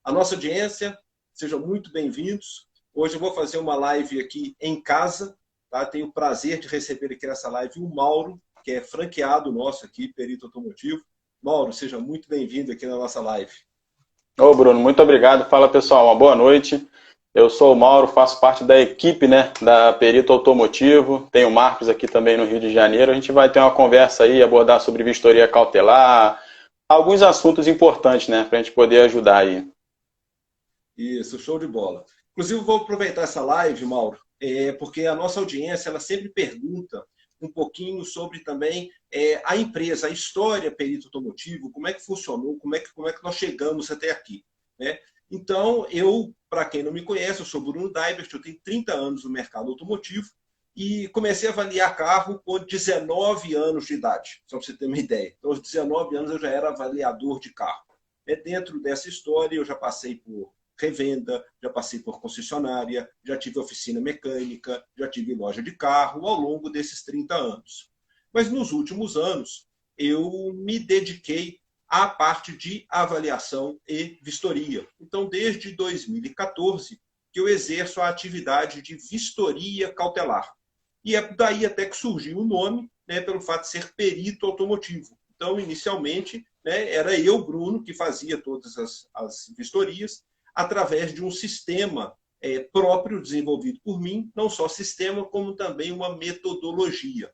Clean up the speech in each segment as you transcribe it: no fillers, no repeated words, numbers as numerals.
A nossa audiência, sejam muito bem-vindos. Hoje eu vou fazer uma live aqui em casa, tá? Tenho o prazer de receber aqui nessa live o Mauro, que é franqueado nosso aqui, perito automotivo. Mauro, seja muito bem-vindo aqui na nossa live. Ô Bruno, muito obrigado. Fala pessoal, uma boa noite. Eu sou o Mauro, faço parte da equipe, da Perito Automotivo. Tenho o Marcos aqui também no Rio de Janeiro. A gente vai ter uma conversa aí, abordar sobre vistoria cautelar, alguns assuntos importantes, para a gente poder ajudar aí. Isso, show de bola. Inclusive, vou aproveitar essa live, Mauro, porque a nossa audiência ela sempre pergunta um pouquinho sobre também a empresa, a história perito automotivo, como é que funcionou, como é que nós chegamos até aqui, né? Então, para quem não me conhece, eu sou Bruno Daibert, eu tenho 30 anos no mercado automotivo e comecei a avaliar carro com 19 anos de idade, só para você ter uma ideia. Então, aos 19 anos eu já era avaliador de carro. Dentro dessa história, eu já passei por revenda, já passei por concessionária, já tive oficina mecânica, já tive loja de carro ao longo desses 30 anos. Mas nos últimos anos, eu me dediquei à parte de avaliação e vistoria. Então, desde 2014, que eu exerço a atividade de vistoria cautelar. E é daí até que surgiu o nome, pelo fato de ser perito automotivo. Então, inicialmente, era eu, Bruno, que fazia todas as vistorias, através de um sistema próprio desenvolvido por mim, não só sistema, como também uma metodologia.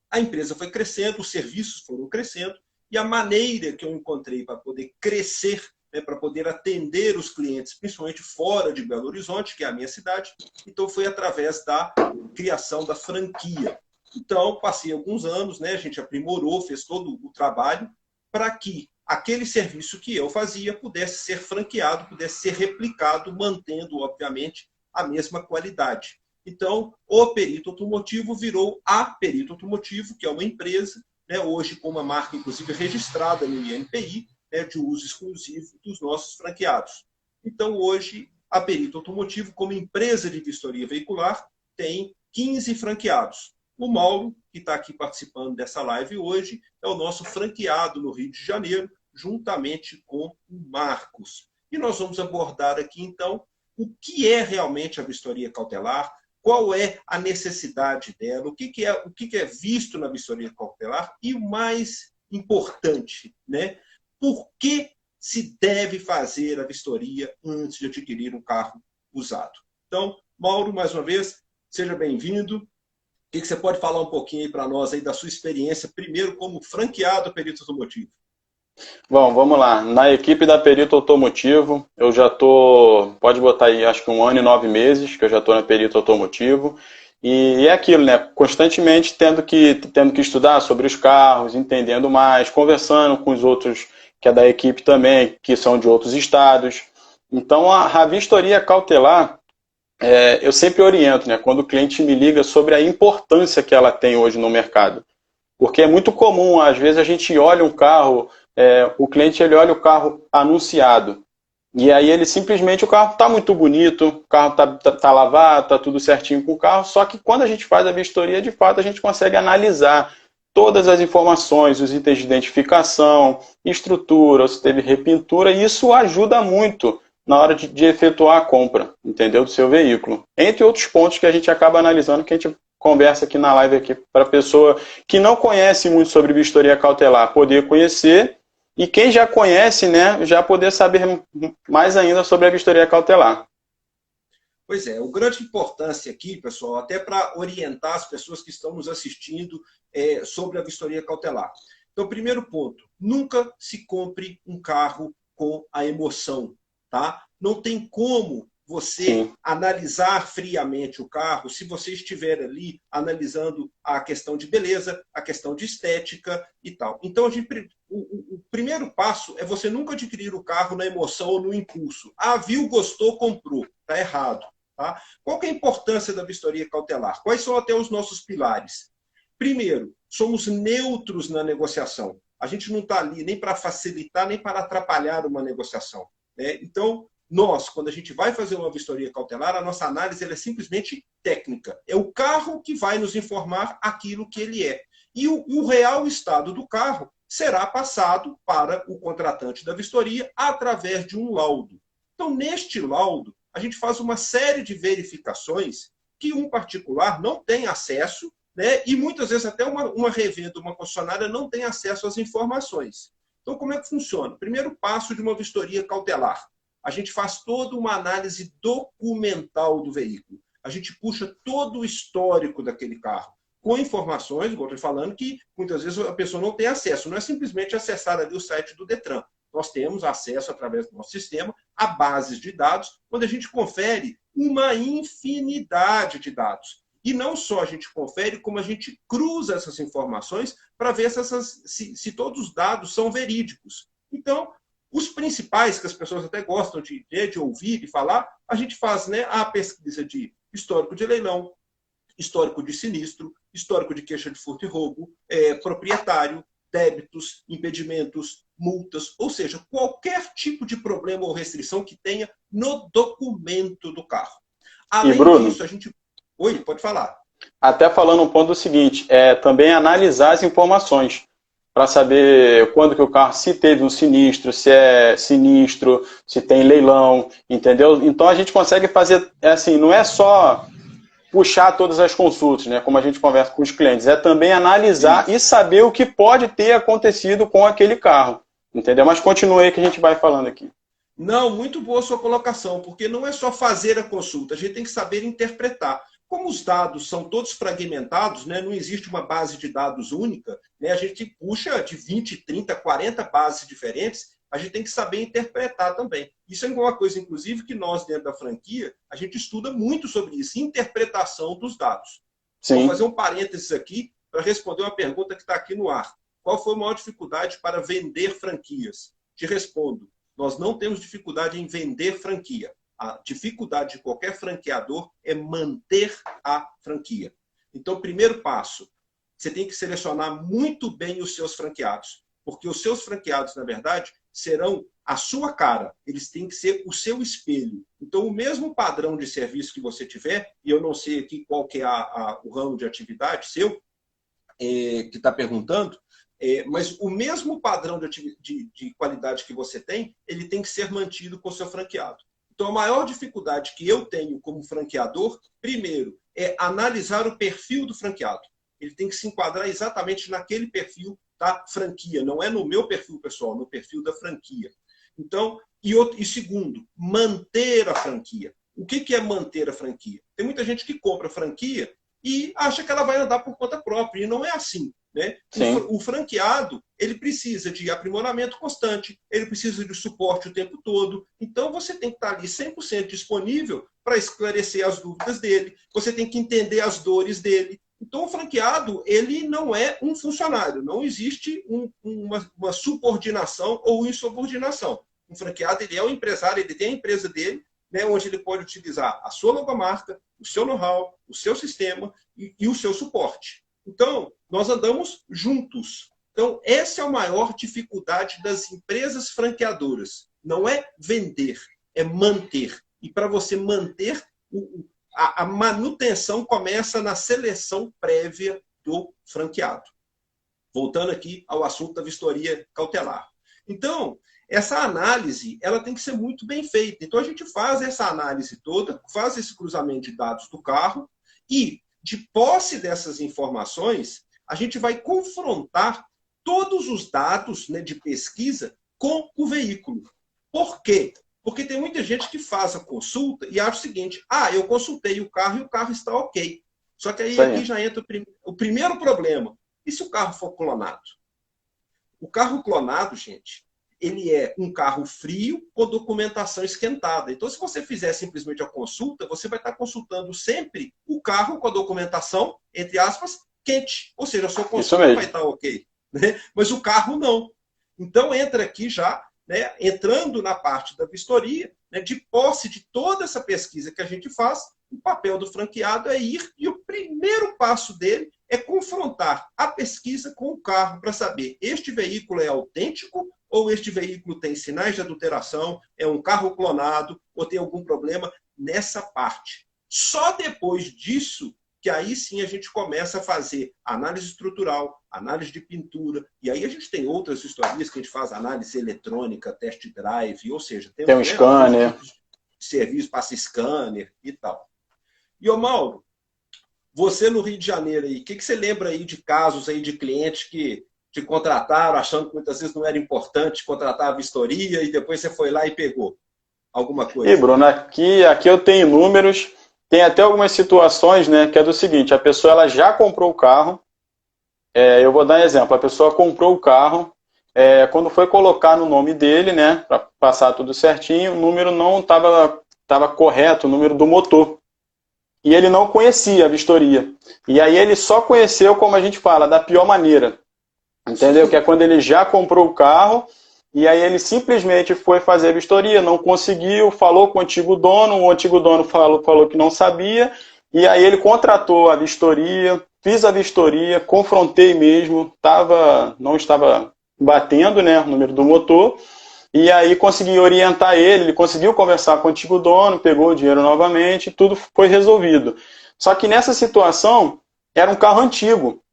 A empresa foi crescendo, os serviços foram crescendo, e a maneira que eu encontrei para poder crescer, para poder atender os clientes, principalmente fora de Belo Horizonte, que é a minha cidade, então foi através da criação da franquia. Então, passei alguns anos, a gente aprimorou, fez todo o trabalho para que aquele serviço que eu fazia pudesse ser franqueado, pudesse ser replicado, mantendo, obviamente, a mesma qualidade. Então, o perito automotivo virou a Perito Automotivo, que é uma empresa, hoje com uma marca, inclusive, registrada no INPI, de uso exclusivo dos nossos franqueados. Então, hoje, a Perito Automotivo, como empresa de vistoria veicular, tem 15 franqueados. O Mauro, que está aqui participando dessa live hoje, é o nosso franqueado no Rio de Janeiro, juntamente com o Marcos. E nós vamos abordar aqui, então, o que é realmente a vistoria cautelar, qual é a necessidade dela, o que é visto na vistoria cautelar e, o mais importante, por que se deve fazer a vistoria antes de adquirir um carro usado. Então, Mauro, mais uma vez, seja bem-vindo. O que você pode falar um pouquinho aí para nós aí da sua experiência, primeiro como franqueado perito automotivo? Bom, vamos lá. Na equipe da Perito Automotivo, eu já pode botar aí, acho que 1 ano e 9 meses, que eu já estou na Perito Automotivo. E é aquilo, constantemente tendo que estudar sobre os carros, entendendo mais, conversando com os outros que é da equipe também, que são de outros estados. Então, a vistoria cautelar, eu sempre oriento, quando o cliente me liga sobre a importância que ela tem hoje no mercado. Porque é muito comum, às vezes a gente olha um carro, o cliente ele olha o carro anunciado, e aí ele simplesmente, o carro está muito bonito, o carro tá lavado, está tudo certinho com o carro, só que quando a gente faz a vistoria, de fato a gente consegue analisar todas as informações, os itens de identificação, estrutura, se teve repintura, e isso ajuda muito na hora de efetuar a compra, entendeu, do seu veículo. Entre outros pontos que a gente acaba analisando, que a gente conversa aqui na live aqui para a pessoa que não conhece muito sobre vistoria cautelar poder conhecer, e quem já conhece, já poder saber mais ainda sobre a vistoria cautelar. Pois é, o grande importância aqui, pessoal, até para orientar as pessoas que estão nos assistindo sobre a vistoria cautelar. Então, primeiro ponto, nunca se compre um carro com a emoção, tá? Não tem como você analisar friamente o carro se você estiver ali analisando a questão de beleza, a questão de estética e tal. Então, o primeiro passo é você nunca adquirir o carro na emoção ou no impulso. Ah, viu, gostou, comprou. Está errado. Tá? Qual que é a importância da vistoria cautelar? Quais são até os nossos pilares? Primeiro, somos neutros na negociação. A gente não está ali nem para facilitar, nem para atrapalhar uma negociação. Então, nós, quando a gente vai fazer uma vistoria cautelar, a nossa análise ela é simplesmente técnica. É o carro que vai nos informar aquilo que ele é. E o real estado do carro será passado para o contratante da vistoria através de um laudo. Então, neste laudo, a gente faz uma série de verificações que um particular não tem acesso, né? E muitas vezes até uma revenda, uma concessionária não tem acesso às informações. Então, como é que funciona? Primeiro passo de uma vistoria cautelar. A gente faz toda uma análise documental do veículo. A gente puxa todo o histórico daquele carro, com informações, como eu estou falando, que muitas vezes a pessoa não tem acesso. Não é simplesmente acessar ali o site do Detran. Nós temos acesso, através do nosso sistema, a bases de dados, onde a gente confere uma infinidade de dados. E não só a gente confere, como a gente cruza essas informações para ver se todos os dados são verídicos. Então, os principais, que as pessoas até gostam de ouvir, de falar, a gente faz, né, a pesquisa de histórico de leilão, histórico de sinistro, histórico de queixa de furto e roubo, proprietário, débitos, impedimentos, multas, ou seja, qualquer tipo de problema ou restrição que tenha no documento do carro. Além Bruno, disso, a gente... Oi, pode falar. Até falando um ponto do seguinte, também analisar as informações, para saber quando que o carro, se teve um sinistro, se é sinistro, se tem leilão, entendeu? Então a gente consegue fazer, assim, não é só puxar todas as consultas, né, como a gente conversa com os clientes, é também analisar e saber o que pode ter acontecido com aquele carro, entendeu? Mas continue aí que a gente vai falando aqui. Não, muito boa a sua colocação, porque não é só fazer a consulta, a gente tem que saber interpretar. Como os dados são todos fragmentados, né, não existe uma base de dados única, né, a gente puxa de 20, 30, 40 bases diferentes, a gente tem que saber interpretar também. Isso é uma coisa, inclusive, que nós, dentro da franquia, a gente estuda muito sobre isso, interpretação dos dados. Sim. Vou fazer um parênteses aqui para responder uma pergunta que está aqui no ar. Qual foi a maior dificuldade para vender franquias? Te respondo, nós não temos dificuldade em vender franquia. A dificuldade de qualquer franqueador é manter a franquia. Então, primeiro passo, você tem que selecionar muito bem os seus franqueados, porque os seus franqueados, na verdade, serão a sua cara, eles têm que ser o seu espelho. Então, o mesmo padrão de serviço que você tiver, e eu não sei aqui qual que é o ramo de atividade seu, que está perguntando, mas o mesmo padrão de qualidade que você tem, ele tem que ser mantido com o seu franqueado. Então, a maior dificuldade que eu tenho como franqueador, primeiro, é analisar o perfil do franqueado. Ele tem que se enquadrar exatamente naquele perfil da franquia, não é no meu perfil pessoal, no perfil da franquia. Então, e segundo, manter a franquia. O que é manter a franquia? Tem muita gente que compra franquia e acha que ela vai andar por conta própria, e não é assim. Né? O franqueado, ele precisa de aprimoramento constante, ele precisa de suporte o tempo todo. Então, você tem que estar ali 100% disponível para esclarecer as dúvidas dele, você tem que entender as dores dele. Então, o franqueado, ele não é um funcionário, não existe uma subordinação ou insubordinação. Um franqueado, ele é um empresário, ele tem a empresa dele, né, onde ele pode utilizar a sua logomarca, o seu know-how, o seu sistema e o seu suporte. Então, nós andamos juntos. Então, essa é a maior dificuldade das empresas franqueadoras. Não é vender, é manter. E para você manter, a manutenção começa na seleção prévia do franqueado. Voltando aqui ao assunto da vistoria cautelar. Então, essa análise ela tem que ser muito bem feita. Então, a gente faz essa análise toda, faz esse cruzamento de dados do carro e, de posse dessas informações, a gente vai confrontar todos os dados, né, de pesquisa com o veículo. Por quê? Porque tem muita gente que faz a consulta e acha o seguinte, eu consultei o carro e o carro está ok. Só que aí aqui já entra o primeiro problema. E se o carro for clonado? O carro clonado, gente, ele é um carro frio com documentação esquentada. Então, se você fizer simplesmente a consulta, você vai estar consultando sempre o carro com a documentação, entre aspas, quente. Ou seja, a sua consulta vai estar ok. Né? Mas o carro não. Então, entra aqui já, né, entrando na parte da vistoria, né, de posse de toda essa pesquisa que a gente faz, o papel do franqueado é ir, e o primeiro passo dele é confrontar a pesquisa com o carro para saber, este veículo é autêntico ou este veículo tem sinais de adulteração, é um carro clonado ou tem algum problema nessa parte. Só depois disso que aí sim a gente começa a fazer análise estrutural, análise de pintura, e aí a gente tem outras historias que a gente faz análise eletrônica, test drive, ou seja, tem um scanner, serviço, passa scanner e tal. E, ô Mauro, você no Rio de Janeiro aí, o que você lembra aí de casos aí de clientes que te contrataram, achando que muitas vezes não era importante contratar a vistoria e depois você foi lá e pegou alguma coisa? E, Bruno, aqui eu tenho números, tem até algumas situações, né, que é do seguinte, a pessoa ela já comprou o carro, eu vou dar um exemplo, a pessoa comprou o carro, quando foi colocar no nome dele, né, para passar tudo certinho, o número não estava correto, o número do motor. E ele não conhecia a vistoria. E aí ele só conheceu, como a gente fala, da pior maneira. Entendeu? Que é quando ele já comprou o carro, e aí ele simplesmente foi fazer a vistoria, não conseguiu, falou com o antigo dono falou que não sabia, e aí ele contratou a vistoria, fiz a vistoria, confrontei mesmo, não estava batendo, né, o número do motor, e aí consegui orientar ele conseguiu conversar com o antigo dono, pegou o dinheiro novamente, tudo foi resolvido. Só que nessa situação, era um carro antigo.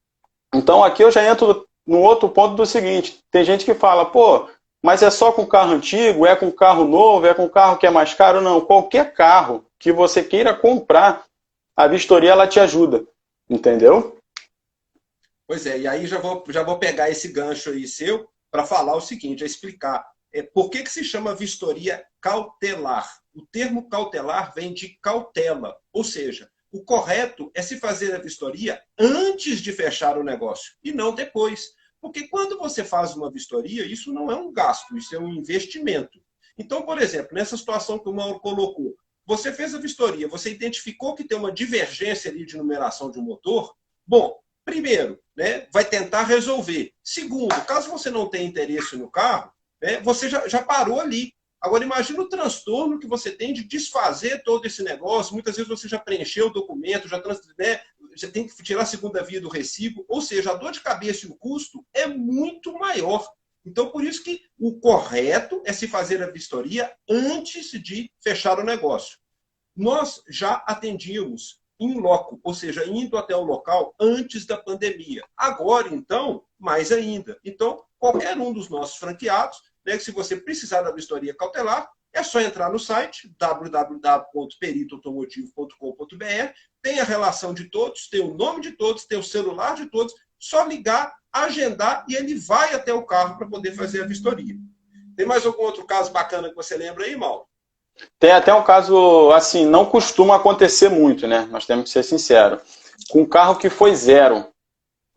Então aqui eu já entro no outro ponto do seguinte, tem gente que fala, pô, mas é só com carro antigo, é com carro novo, é com carro que é mais caro? Não, qualquer carro que você queira comprar, a vistoria ela te ajuda, entendeu? Pois é, e aí já vou pegar esse gancho aí seu para falar o seguinte, explicar. Por que se chama vistoria cautelar? O termo cautelar vem de cautela, ou seja, o correto é se fazer a vistoria antes de fechar o negócio e não depois. Porque quando você faz uma vistoria, isso não é um gasto, isso é um investimento. Então, por exemplo, nessa situação que o Mauro colocou, você fez a vistoria, você identificou que tem uma divergência ali de numeração de um motor, bom, primeiro, né, vai tentar resolver. Segundo, caso você não tenha interesse no carro, você já parou ali. Agora, imagina o transtorno que você tem de desfazer todo esse negócio. Muitas vezes você já preencheu o documento, já tem que tirar a segunda via do recibo. Ou seja, a dor de cabeça e o custo é muito maior. Então, por isso que o correto é se fazer a vistoria antes de fechar o negócio. Nós já atendíamos in loco, ou seja, indo até o local antes da pandemia. Agora, então, mais ainda. Então, qualquer um dos nossos franqueados, né, se você precisar da vistoria cautelar, é só entrar no site www.peritoautomotivo.com.br, tem a relação de todos, tem o nome de todos, tem o celular de todos, só ligar, agendar e ele vai até o carro para poder fazer a vistoria. Tem mais algum outro caso bacana que você lembra aí, Mauro? Tem até um caso, assim, não costuma acontecer muito, né? Nós temos que ser sinceros. Com um carro que foi zero.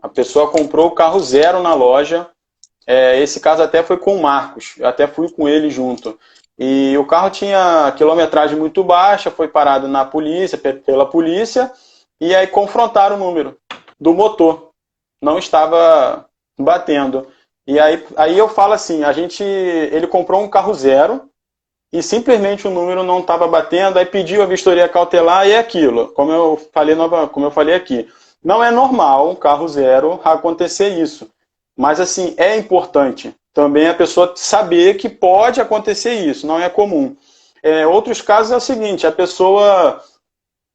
A pessoa comprou o carro zero na loja. Esse caso até foi com o Marcos. Eu até fui com ele junto. E o carro tinha quilometragem muito baixa, foi parado na polícia, pela polícia, e aí confrontaram o número do motor. Não estava batendo. E aí eu falo assim, ele comprou um carro zero, e simplesmente o número não estava batendo, aí pediu a vistoria cautelar e é aquilo, como eu falei aqui. Não é normal um carro zero acontecer isso, mas assim, é importante também a pessoa saber que pode acontecer isso, não é comum. Outros casos é o seguinte, a pessoa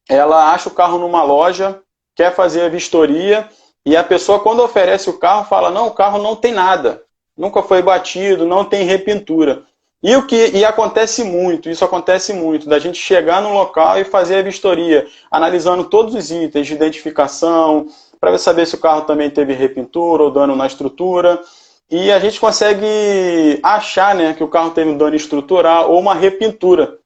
ela acha o carro numa loja, quer fazer a vistoria, e a pessoa quando oferece o carro fala, não, o carro não tem nada, nunca foi batido, não tem repintura. E acontece muito, isso acontece muito, da gente chegar no local e fazer a vistoria, analisando todos os itens de identificação, para saber se o carro também teve repintura ou dano na estrutura. E a gente consegue achar, né, que o carro teve um dano estrutural ou uma repintura.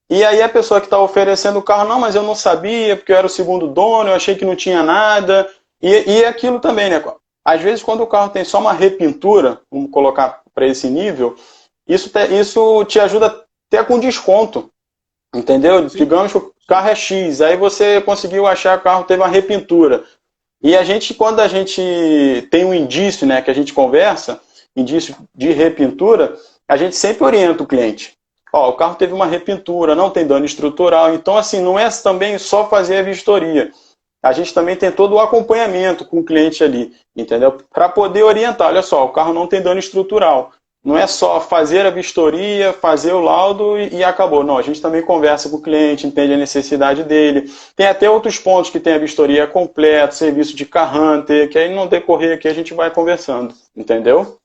E aí a pessoa que está oferecendo o carro, não, mas eu não sabia, porque eu era o segundo dono, eu achei que não tinha nada. E aquilo também, né? Às vezes quando o carro tem só uma repintura, vamos colocar para esse nível, isso te ajuda até com desconto, entendeu? Sim. Digamos que o carro é X, aí você conseguiu achar que o carro teve uma repintura. E quando a gente tem um indício, né, que a gente conversa, indício de repintura, a gente sempre orienta o cliente. O carro teve uma repintura, não tem dano estrutural, então assim, não é também só fazer a vistoria. A gente também tem todo o acompanhamento com o cliente ali, entendeu? Para poder orientar, olha só, o carro não tem dano estrutural. não é só fazer a vistoria, fazer o laudo e acabou. Não, a gente também conversa com o cliente, entende a necessidade dele. Tem até outros pontos que tem a vistoria completa, serviço de car hunter, que aí no decorrer aqui a gente vai conversando, entendeu?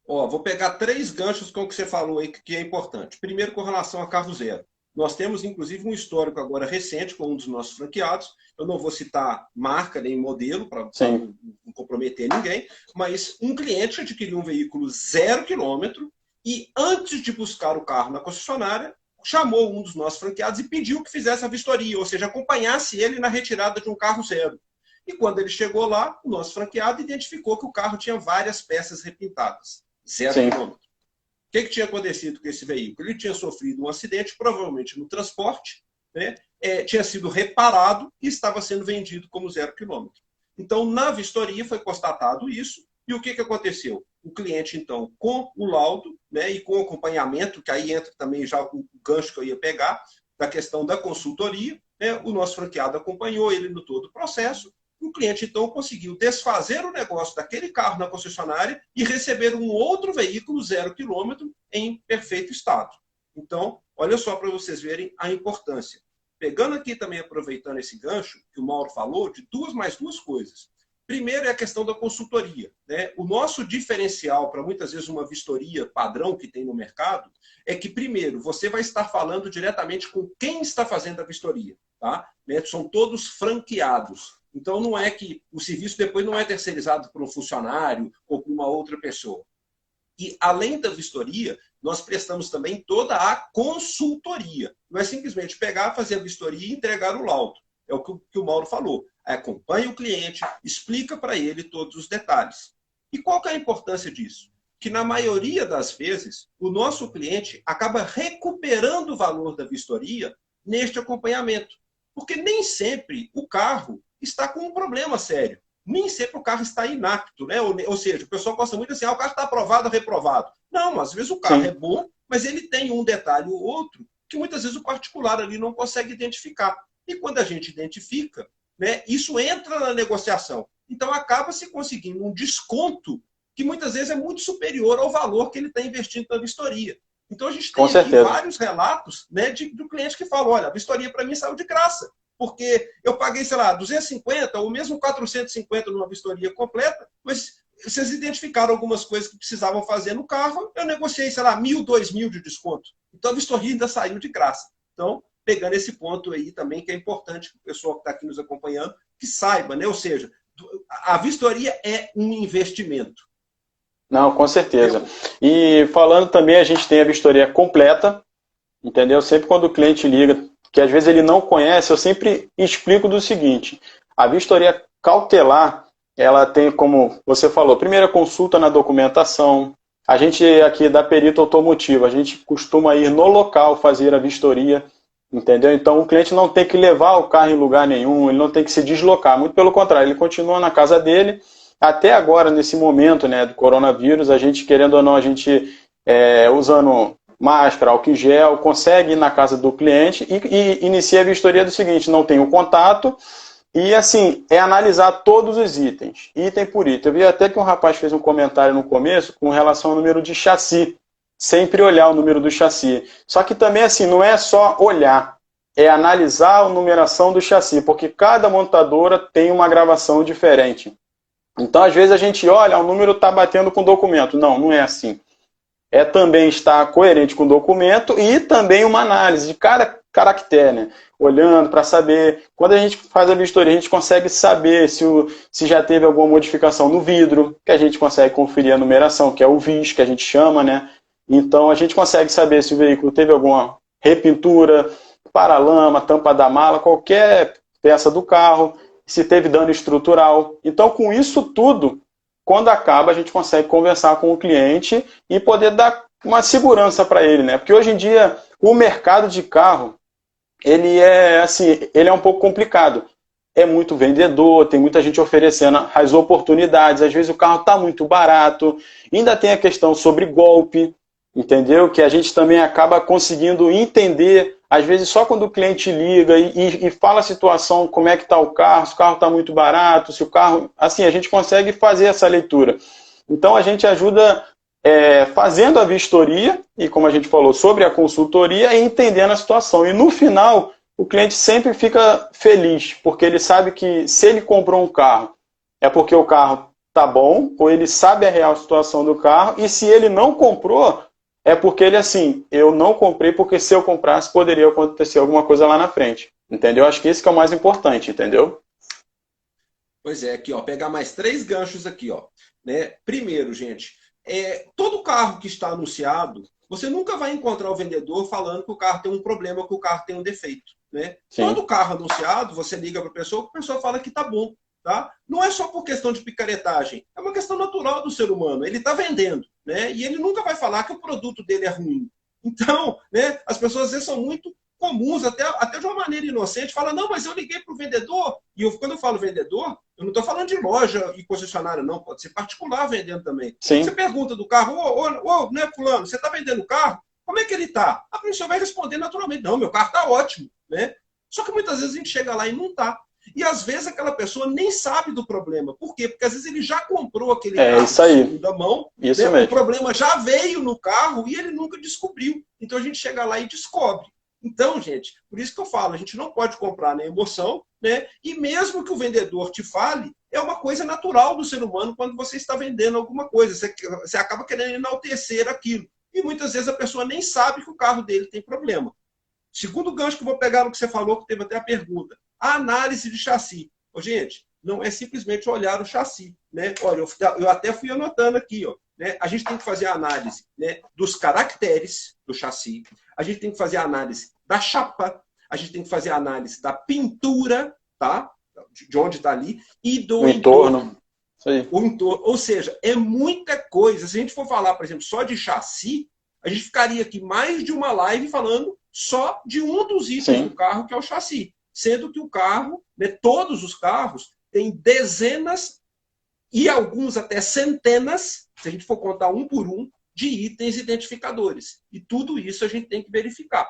Ó, vou pegar 3 ganchos com o que você falou aí que é importante. Primeiro, com relação a carro zero. Nós temos, inclusive, um histórico agora recente com um dos nossos franqueados. Eu não vou citar marca nem modelo para não comprometer ninguém, mas um cliente adquiriu um veículo 0 km e, antes de buscar o carro na concessionária, chamou um dos nossos franqueados e pediu que fizesse a vistoria, ou seja, acompanhasse ele na retirada de um carro zero. E quando ele chegou lá, o nosso franqueado identificou que o carro tinha várias peças repintadas. 0 km. O que tinha acontecido com esse veículo? Ele tinha sofrido um acidente, provavelmente no transporte, né? Tinha sido reparado e estava sendo vendido como 0 km. Então, na vistoria foi constatado isso. E o que aconteceu? O cliente, então, com o laudo, né, e com o acompanhamento, que aí entra também já o gancho que eu ia pegar, da questão da consultoria, né, o nosso franqueado acompanhou ele no todo o processo. O cliente, então, conseguiu desfazer o negócio daquele carro na concessionária e receber um outro veículo 0 km em perfeito estado. Então, olha só para vocês verem a importância. Pegando aqui também, aproveitando esse gancho que o Mauro falou, de mais duas coisas. Primeiro é a questão da consultoria, né? O nosso diferencial para muitas vezes uma vistoria padrão que tem no mercado é que, primeiro, você vai estar falando diretamente com quem está fazendo a vistoria. Tá? São todos franqueados. Então, não é que o serviço depois não é terceirizado por um funcionário ou por uma outra pessoa. E, além da vistoria, nós prestamos também toda a consultoria. Não é simplesmente pegar, fazer a vistoria e entregar o laudo. É o que o Mauro falou. Acompanha o cliente, explica para ele todos os detalhes. E qual que é a importância disso? Que, na maioria das vezes, o nosso cliente acaba recuperando o valor da vistoria neste acompanhamento. Porque nem sempre o carro está com um problema sério. Nem sempre o carro está inapto, né? Ou seja, o pessoal gosta muito assim, o carro está aprovado ou reprovado. Não, às vezes o carro é bom, mas ele tem um detalhe ou outro que muitas vezes o particular ali não consegue identificar. E quando a gente identifica, né, isso entra na negociação. Então acaba se conseguindo um desconto que muitas vezes é muito superior ao valor que ele está investindo na vistoria. Então a gente tem aqui vários relatos, né, do cliente que fala, olha, a vistoria para mim saiu de graça. Porque eu paguei, sei lá, 250 ou mesmo 450 numa vistoria completa, mas vocês identificaram algumas coisas que precisavam fazer no carro, eu negociei, sei lá, 1.000, 2.000 de desconto. Então a vistoria ainda saiu de graça. Então, pegando esse ponto aí também, que é importante que o pessoal que está aqui nos acompanhando, que saiba, né? Ou seja, a vistoria é um investimento. Não, com certeza. E falando também, a gente tem a vistoria completa, entendeu? Sempre quando o cliente liga, que às vezes ele não conhece, eu sempre explico do seguinte, a vistoria cautelar, ela tem, como você falou, primeira consulta na documentação, a gente aqui da perito automotivo, a gente costuma ir no local fazer a vistoria, entendeu? Então o cliente não tem que levar o carro em lugar nenhum, ele não tem que se deslocar, muito pelo contrário, ele continua na casa dele, até agora, nesse momento, né, do coronavírus, a gente, querendo ou não, a gente usando máscara, álcool em gel, consegue ir na casa do cliente e inicia a vistoria do seguinte, não tem o contato e assim, é analisar todos os itens, item por item. Eu vi até que um rapaz fez um comentário no começo com relação ao número de chassi, sempre olhar o número do chassi. Só que também assim, não é só olhar, é analisar a numeração do chassi, porque cada montadora tem uma gravação diferente. Então às vezes a gente olha, o número está batendo com o documento. Não, não é assim. É também estar coerente com o documento e também uma análise de cada caractere, né? Olhando para saber, quando a gente faz a vistoria, a gente consegue saber se já teve alguma modificação no vidro, que a gente consegue conferir a numeração, que é o VIS, que a gente chama, né? Então a gente consegue saber se o veículo teve alguma repintura, paralama, tampa da mala, qualquer peça do carro, se teve dano estrutural. Então com isso tudo, quando acaba, a gente consegue conversar com o cliente e poder dar uma segurança para ele, né? Porque hoje em dia, o mercado de carro, ele é um pouco complicado. É muito vendedor, tem muita gente oferecendo as oportunidades, às vezes o carro está muito barato, ainda tem a questão sobre golpe, entendeu? Que a gente também acaba conseguindo entender, às vezes só quando o cliente liga e fala a situação, como é que está o carro, se o carro está muito barato, se o carro... Assim, a gente consegue fazer essa leitura. Então a gente ajuda fazendo a vistoria, e como a gente falou, sobre a consultoria, e entendendo a situação. E no final, o cliente sempre fica feliz, porque ele sabe que se ele comprou um carro, é porque o carro tá bom, ou ele sabe a real situação do carro, e se ele não comprou, é porque ele, assim, eu não comprei porque se eu comprasse poderia acontecer alguma coisa lá na frente. Entendeu? Acho que isso que é o mais importante, entendeu? Pois é, aqui, ó, pegar mais 3 ganchos aqui, ó. Né? Primeiro, gente, todo carro que está anunciado, você nunca vai encontrar o vendedor falando que o carro tem um problema, que o carro tem um defeito. Né? Todo carro anunciado, você liga para a pessoa fala que tá bom. Tá? Não é só por questão de picaretagem, é uma questão natural do ser humano. Ele está vendendo, né? E ele nunca vai falar que o produto dele é ruim. Então, né, as pessoas às vezes são muito comuns, até de uma maneira inocente, falam, não, mas eu liguei para o vendedor, e quando eu falo vendedor, eu não estou falando de loja e concessionária, não, pode ser particular vendendo também. Sim. Você pergunta do carro, né, fulano, você está vendendo o carro? Como é que ele está? A pessoa vai responder naturalmente, não, meu carro está ótimo. Né? Só que muitas vezes a gente chega lá e não está. E às vezes aquela pessoa nem sabe do problema. Por quê? Porque às vezes ele já comprou aquele carro isso aí. de segunda mão, isso né? mesmo. O problema já veio no carro e ele nunca descobriu. Então a gente chega lá e descobre. Então, gente, por isso que eu falo, a gente não pode comprar na emoção, né? E mesmo que o vendedor te fale, é uma coisa natural do ser humano quando você está vendendo alguma coisa. Você acaba querendo enaltecer aquilo. E muitas vezes a pessoa nem sabe que o carro dele tem problema. Segundo gancho que eu vou pegar no que você falou, que teve até a pergunta. A análise de chassi. Gente, não é simplesmente olhar o chassi. Né? Olha, eu até fui anotando aqui. Ó, né? A gente tem que fazer a análise, né, dos caracteres do chassi. A gente tem que fazer a análise da chapa. A gente tem que fazer a análise da pintura, tá? De onde está ali. E do entorno. Isso aí. O entorno. Ou seja, é muita coisa. Se a gente for falar, por exemplo, só de chassi, a gente ficaria aqui mais de uma live falando só de um dos itens do carro, que é o chassi. Sendo que o carro, né, todos os carros, têm dezenas e alguns até centenas, se a gente for contar um por um, de itens identificadores. E tudo isso a gente tem que verificar.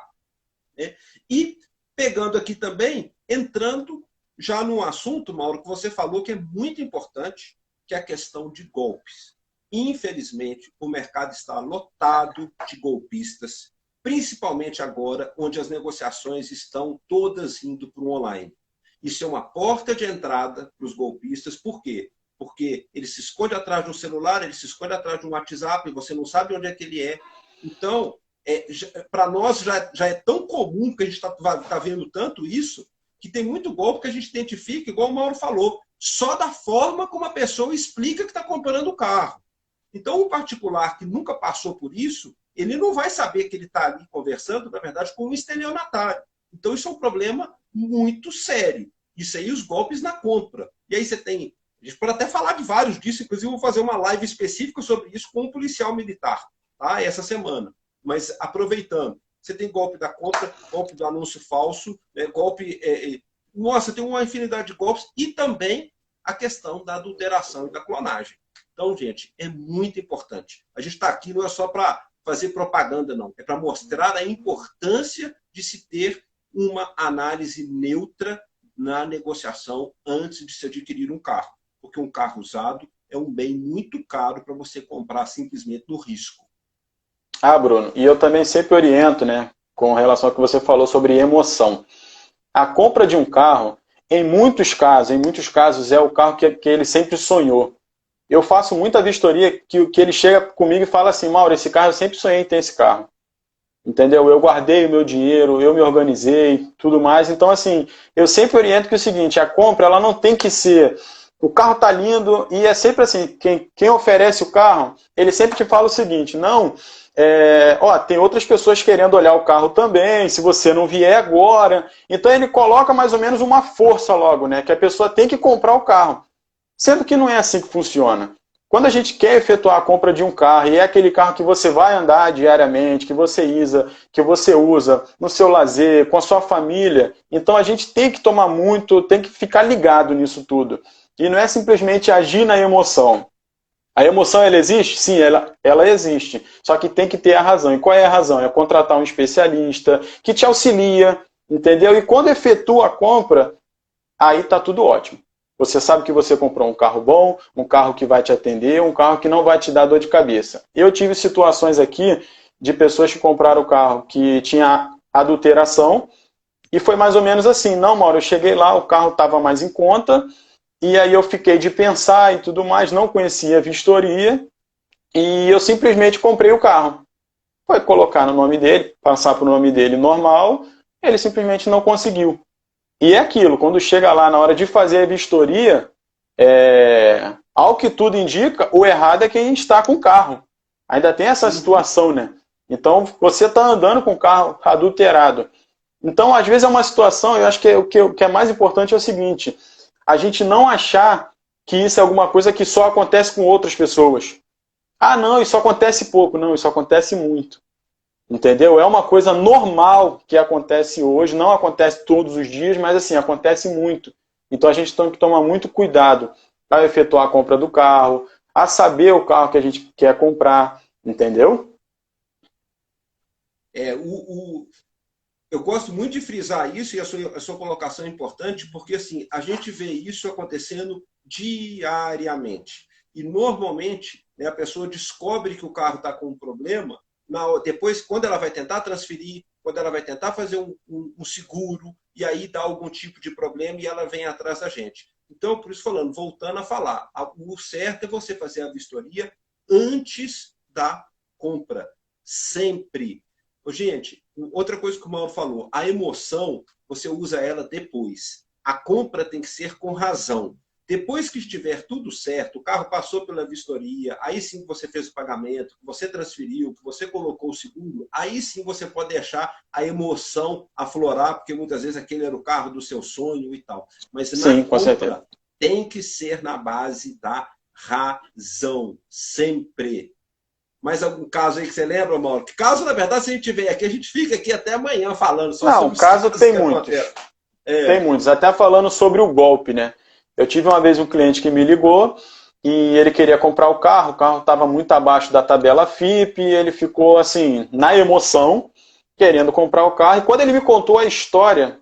Né? E pegando aqui também, entrando já num assunto, Mauro, que você falou que é muito importante, que é a questão de golpes. Infelizmente, o mercado está lotado de golpistas, principalmente agora, onde as negociações estão todas indo para o online. Isso é uma porta de entrada para os golpistas. Por quê? Porque ele se esconde atrás de um celular, ele se esconde atrás de um WhatsApp, e você não sabe onde é que ele é. Então, para nós já é tão comum que a gente está vendo tanto isso, que tem muito golpe que a gente identifica, igual o Mauro falou, só da forma como a pessoa explica que está comprando o carro. Então, um particular que nunca passou por isso, ele não vai saber que ele está ali conversando, na verdade, com um estelionatário. Então, isso é um problema muito sério. Isso aí, os golpes na compra. E aí você tem... A gente pode até falar de vários disso, inclusive eu vou fazer uma live específica sobre isso com um policial militar, tá? Essa semana. Mas, aproveitando, você tem golpe da compra, golpe do anúncio falso, né? Golpe... Nossa, tem uma infinidade de golpes. E também a questão da adulteração e da clonagem. Então, gente, é muito importante. A gente está aqui não é só para fazer propaganda, não. É para mostrar a importância de se ter uma análise neutra na negociação antes de se adquirir um carro. Porque um carro usado é um bem muito caro para você comprar simplesmente no risco. Bruno, e eu também sempre oriento, né, com relação ao que você falou sobre emoção. A compra de um carro, em muitos casos, é o carro que ele sempre sonhou. Eu faço muita vistoria que ele chega comigo e fala assim, Mauro, esse carro eu sempre sonhei em ter esse carro. Entendeu? Eu guardei o meu dinheiro, eu me organizei, tudo mais. Então, assim, eu sempre oriento que é o seguinte, a compra, ela não tem que ser... O carro tá lindo e é sempre assim, quem oferece o carro, ele sempre te fala o seguinte, não, tem outras pessoas querendo olhar o carro também, se você não vier agora. Então, ele coloca mais ou menos uma força logo, né? Que a pessoa tem que comprar o carro. Sendo que não é assim que funciona. Quando a gente quer efetuar a compra de um carro, e é aquele carro que você vai andar diariamente, que você usa no seu lazer, com a sua família, então a gente tem que tomar muito, tem que ficar ligado nisso tudo. E não é simplesmente agir na emoção. A emoção, ela existe? Sim, ela existe. Só que tem que ter a razão. E qual é a razão? É contratar um especialista que te auxilia, entendeu? E quando efetua a compra, aí está tudo ótimo. Você sabe que você comprou um carro bom, um carro que vai te atender, um carro que não vai te dar dor de cabeça. Eu tive situações aqui de pessoas que compraram o carro que tinha adulteração, e foi mais ou menos assim: não, Mauro, eu cheguei lá, o carro estava mais em conta, e aí eu fiquei de pensar e tudo mais, não conhecia a vistoria, e eu simplesmente comprei o carro. Foi colocar no nome dele, passar para o nome dele normal, ele simplesmente não conseguiu. E é aquilo, quando chega lá na hora de fazer a vistoria, ao que tudo indica, o errado é quem está com o carro. Ainda tem essa situação, né? Então, você está andando com o carro adulterado. Então, às vezes é uma situação, eu acho que o que é mais importante é o seguinte: a gente não achar que isso é alguma coisa que só acontece com outras pessoas. Ah, não, isso acontece pouco. Não, isso acontece muito. Entendeu? É uma coisa normal que acontece hoje, não acontece todos os dias, mas assim, acontece muito. Então a gente tem que tomar muito cuidado para efetuar a compra do carro, a saber o carro que a gente quer comprar, entendeu? É, eu gosto muito de frisar isso, e a sua colocação é importante, porque assim, a gente vê isso acontecendo diariamente. E normalmente, né, a pessoa descobre que o carro está com um problema, depois, quando ela vai tentar transferir, quando ela vai tentar fazer um seguro, e aí dá algum tipo de problema e ela vem atrás da gente. Então, por isso falando, voltando a falar, o certo é você fazer a vistoria antes da compra. Sempre. Gente, outra coisa que o Mauro falou, a emoção, você usa ela depois. A compra tem que ser com razão. Depois que estiver tudo certo, o carro passou pela vistoria, aí sim que você fez o pagamento, que você transferiu, que você colocou o seguro, aí sim você pode deixar a emoção aflorar, porque muitas vezes aquele era o carro do seu sonho e tal. Mas na Sim, com certeza. compra tem que ser na base da razão, sempre. Mais algum caso aí que você lembra, Mauro? Que caso, na verdade, se a gente tiver aqui, a gente fica aqui até amanhã falando só Não, sobre os caso casos tem que muitos. acontecem. Tem É. muitos. Até falando sobre o golpe, né? Eu tive uma vez um cliente que me ligou e ele queria comprar o carro estava muito abaixo da tabela FIP, e ele ficou assim, na emoção, querendo comprar o carro. E quando ele me contou a história,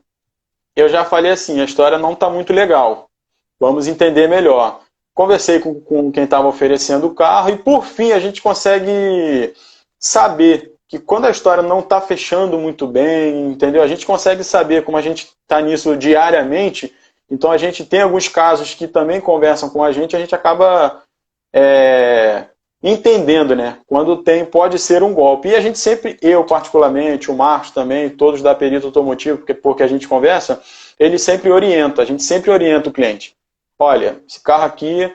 eu já falei assim: a história não está muito legal. Vamos entender melhor. Conversei com quem estava oferecendo o carro e, por fim, a gente consegue saber que quando a história não está fechando muito bem, entendeu? A gente consegue saber, como a gente está nisso diariamente, então a gente tem alguns casos que também conversam com a gente acaba é, entendendo, né? Quando pode ser um golpe. E a gente sempre, eu particularmente, o Marcos também, todos da Perito Automotivo, porque a gente conversa, ele sempre orienta, a gente sempre orienta o cliente. Olha, esse carro aqui,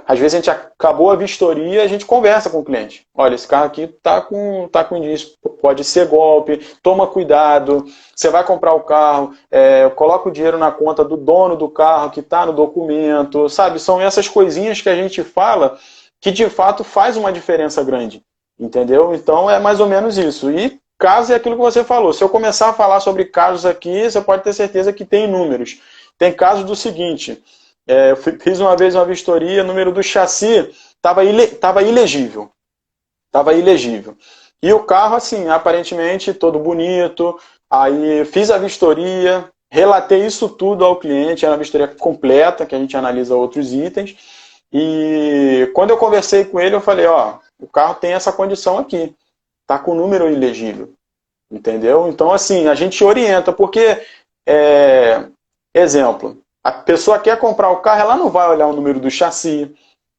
às vezes a gente acabou a vistoria, a gente conversa com o cliente. Olha, esse carro aqui tá com indício, pode ser golpe, toma cuidado. Você vai comprar o carro, coloca o dinheiro na conta do dono do carro que está no documento, sabe? São essas coisinhas que a gente fala que de fato faz uma diferença grande, entendeu? Então é mais ou menos isso. E caso é aquilo que você falou. Se eu começar a falar sobre casos aqui, você pode ter certeza que tem números. Tem casos do seguinte: eu fiz uma vez uma vistoria, o número do chassi estava ilegível. Estava ilegível. E o carro, assim, aparentemente todo bonito. Aí fiz a vistoria, relatei isso tudo ao cliente, era uma vistoria completa, que a gente analisa outros itens. E quando eu conversei com ele, eu falei: ó, o carro tem essa condição aqui, tá com o número ilegível. Entendeu? Então, assim, a gente orienta, porque, exemplo, a pessoa quer comprar o carro, ela não vai olhar o número do chassi,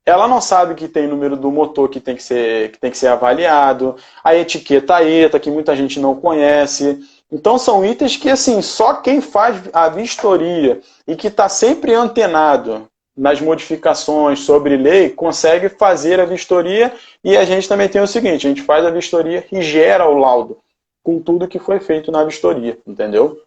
ela não sabe que tem número do motor que tem que ser avaliado, a etiqueta ETA, que muita gente não conhece. Então são itens que, assim, só quem faz a vistoria e que está sempre antenado nas modificações sobre lei consegue fazer a vistoria. E a gente também tem o seguinte: a gente faz a vistoria e gera o laudo com tudo que foi feito na vistoria, entendeu?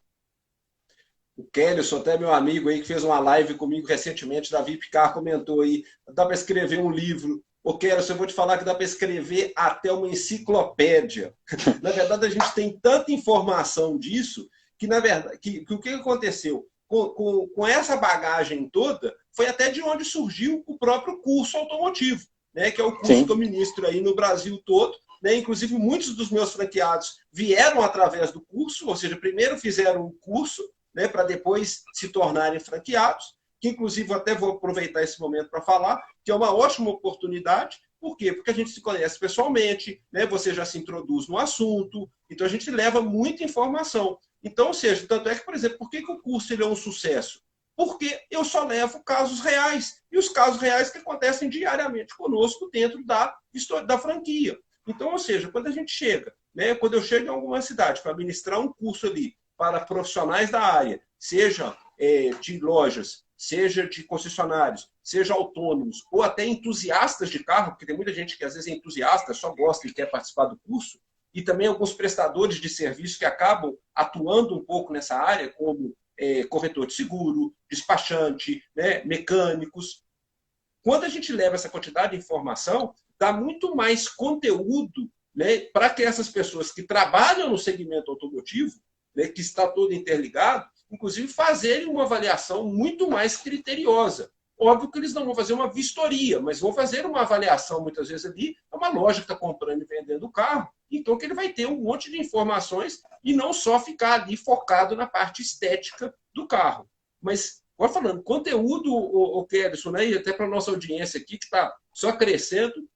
O Kellyson, até meu amigo aí, que fez uma live comigo recentemente, Davi Picar, comentou aí, dá para escrever um livro. Ô, Kellyson, eu vou te falar que dá para escrever até uma enciclopédia. Na verdade, a gente tem tanta informação disso que, na verdade, que o que aconteceu? Com essa bagagem toda, foi até de onde surgiu o próprio curso automotivo, né? Que é o curso Sim. que eu ministro aí no Brasil todo. Né? Inclusive, muitos dos meus franqueados vieram através do curso, ou seja, primeiro fizeram o curso, né, para depois se tornarem franqueados. que inclusive até vou aproveitar esse momento para falar, que é uma ótima oportunidade. Por quê? Porque a gente se conhece pessoalmente, né? Você já se introduz no assunto, então a gente leva muita informação. Então, ou seja, tanto é que, por exemplo, por que o curso ele é um sucesso? Porque eu só levo casos reais, e os casos reais que acontecem diariamente conosco dentro da franquia. Então, ou seja, quando a gente chega, né, quando eu chego em alguma cidade para ministrar um curso ali para profissionais da área, seja de lojas, seja de concessionários, seja autônomos, ou até entusiastas de carro, porque tem muita gente que às vezes é entusiasta, só gosta e quer participar do curso, e também alguns prestadores de serviço que acabam atuando um pouco nessa área, como corretor de seguro, despachante, né, mecânicos. Quando a gente leva essa quantidade de informação, dá muito mais conteúdo, né, para que essas pessoas que trabalham no segmento automotivo, né, que está todo interligado, inclusive fazerem uma avaliação muito mais criteriosa. Óbvio que eles não vão fazer uma vistoria, mas vão fazer uma avaliação, muitas vezes, ali. É uma loja que está comprando e vendendo o carro, então que ele vai ter um monte de informações e não só ficar ali focado na parte estética do carro. Mas, agora falando, conteúdo, o Kellyson, né, e até para a nossa audiência aqui, que está só crescendo,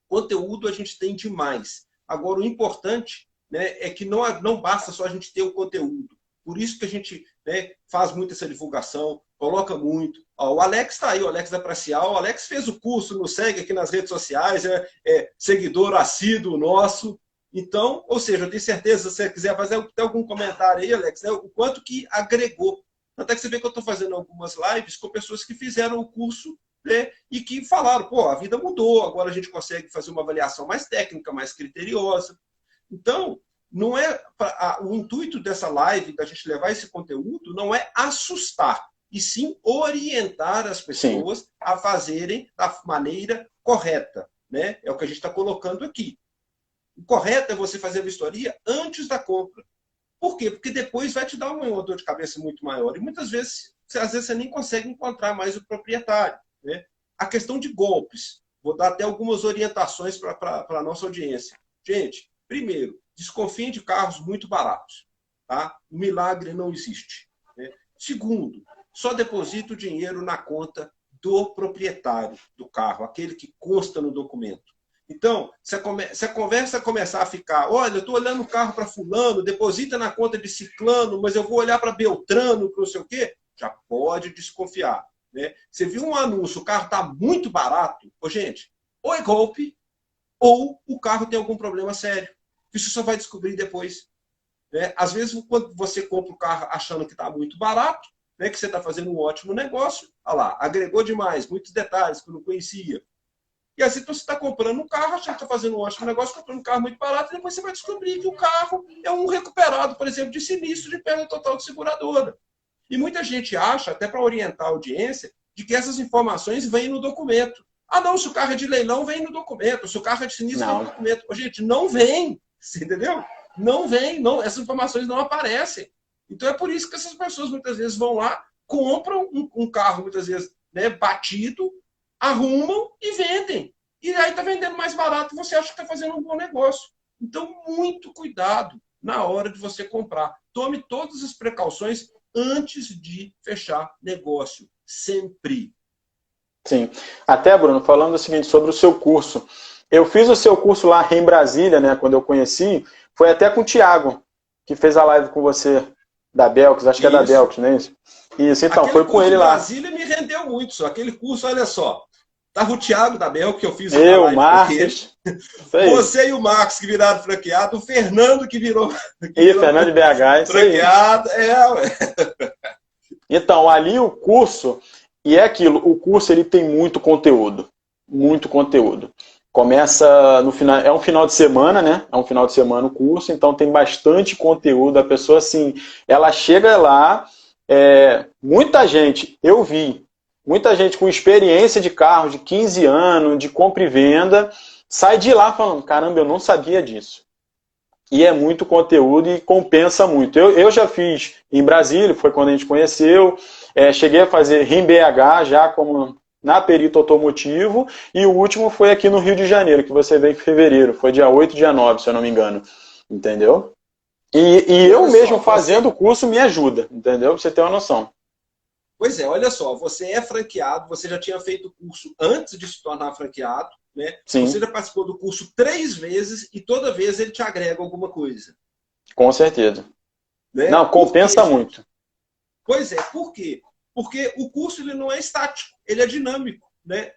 conteúdo a gente tem demais. Agora, o importante, né, é que não basta só a gente ter o conteúdo. Por isso que a gente, né, faz muito essa divulgação, coloca muito. Ó, o Alex está aí, o Alex da Pracial. O Alex fez o curso, nos segue aqui nas redes sociais, é seguidor assíduo nosso. Então, ou seja, eu tenho certeza, se você quiser fazer até algum comentário aí, Alex, né, o quanto que agregou. Até que você vê que eu estou fazendo algumas lives com pessoas que fizeram o curso, né, e que falaram, pô, a vida mudou, agora a gente consegue fazer uma avaliação mais técnica, mais criteriosa. Então, não é o intuito dessa live, da gente levar esse conteúdo, não é assustar, e sim orientar as pessoas, sim, a fazerem da maneira correta, né? É o que a gente está colocando aqui. O correto é você fazer a vistoria antes da compra. Por quê? Porque depois vai te dar uma dor de cabeça muito maior. E muitas vezes, às vezes, você nem consegue encontrar mais o proprietário, né? A questão de golpes. Vou dar até algumas orientações para a nossa audiência. Gente, primeiro, desconfiem de carros muito baratos. Tá? O milagre não existe, né? Segundo, só deposita o dinheiro na conta do proprietário do carro, aquele que consta no documento. Então, se a conversa começar a ficar, olha, eu estou olhando o carro para fulano, deposita na conta de ciclano, mas eu vou olhar para Beltrano, para não sei o quê, já pode desconfiar, né? Você viu um anúncio, o carro está muito barato, gente, ou é golpe, ou o carro tem algum problema sério. Isso só vai descobrir depois, né? Às vezes, quando você compra o carro achando que está muito barato, né, que você está fazendo um ótimo negócio, olha lá, agregou demais, muitos detalhes que eu não conhecia. E assim você está comprando um carro, achando que está fazendo um ótimo negócio, comprando um carro muito barato, e depois você vai descobrir que o carro é um recuperado, por exemplo, de sinistro de perda total de seguradora. E muita gente acha, até para orientar a audiência, de que essas informações vêm no documento. Ah, não, se o carro é de leilão, vem no documento. Se o carro é de sinistro, vem no documento. Gente, não vem. Você entendeu? Não vem. Não, essas informações não aparecem. Então é por isso que essas pessoas muitas vezes vão lá, compram um carro, muitas vezes, né, batido, arrumam e vendem. E aí está vendendo mais barato e você acha que está fazendo um bom negócio. Então, muito cuidado na hora de você comprar. Tome todas as precauções antes de fechar negócio. Sempre. Sim. Até, Bruno, falando o seguinte sobre o seu curso. Eu fiz o seu curso lá em Brasília, né, quando eu conheci, foi até com o Thiago, que fez a live com você, da Belks, acho que é da Belks, não é isso? Isso, então, aquele foi com ele lá. Brasília me rendeu muito, só. Aquele curso, olha só. Tava o Thiago da Belks, que eu fiz uma live Marcos, com ele. Você e o Marcos, que viraram franqueado. O Fernando, que virou... Fernando de BH, isso franqueado. Então, ali o curso, e é aquilo, o curso ele tem muito conteúdo. Muito conteúdo. Começa no final, é um final de semana, né? É um final de semana o curso, então tem bastante conteúdo. A pessoa, assim, ela chega lá, muita gente, eu vi, muita gente com experiência de carro, de 15 anos, de compra e venda, sai de lá falando, caramba, eu não sabia disso. E é muito conteúdo e compensa muito. Eu já fiz em Brasília, foi quando a gente conheceu, cheguei a fazer em BH já como na perito automotivo, e o último foi aqui no Rio de Janeiro, que você veio em fevereiro, foi dia 8 e dia 9, se eu não me engano. Entendeu? E eu mesmo fazendo o curso me ajuda, entendeu? Pra você ter uma noção. Pois é, olha só, você é franqueado, você já tinha feito o curso antes de se tornar franqueado, né? Você Sim, já participou do curso 3 vezes e toda vez ele te agrega alguma coisa, com certeza. né? Não, Por quê, compensa gente? muito. Pois é, por quê? Porque o curso ele não é estático, ele é dinâmico, né?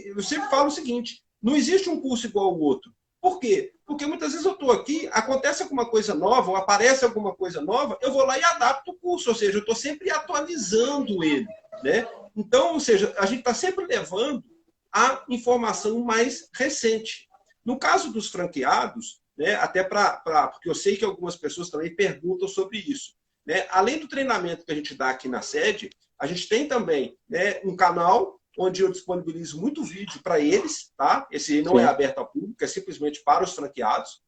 Eu sempre falo o seguinte, não existe um curso igual ao outro. Por quê? Porque muitas vezes eu estou aqui, acontece alguma coisa nova, ou aparece alguma coisa nova, eu vou lá e adapto o curso, ou seja, eu estou sempre atualizando ele, né? Então, ou seja, a gente está sempre levando a informação mais recente. No caso dos franqueados, né, até porque eu sei que algumas pessoas também perguntam sobre isso, né? Além do treinamento que a gente dá aqui na sede, a gente tem também, né, um canal onde eu disponibilizo muito vídeo para eles, tá? Esse não é Sim. aberto ao público, é simplesmente para os franqueados,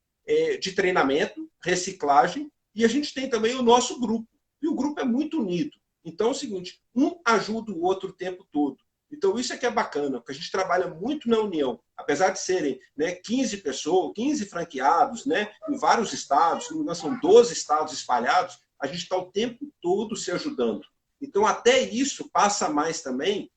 de treinamento, reciclagem, e a gente tem também o nosso grupo. E o grupo é muito unido. Então é o seguinte, um ajuda o outro o tempo todo. Então isso é que é bacana, porque a gente trabalha muito na união. Apesar de serem, né, 15 pessoas, 15 franqueados, né, em vários estados, são 12 estados espalhados, a gente está o tempo todo se ajudando. Então, até isso passa mais também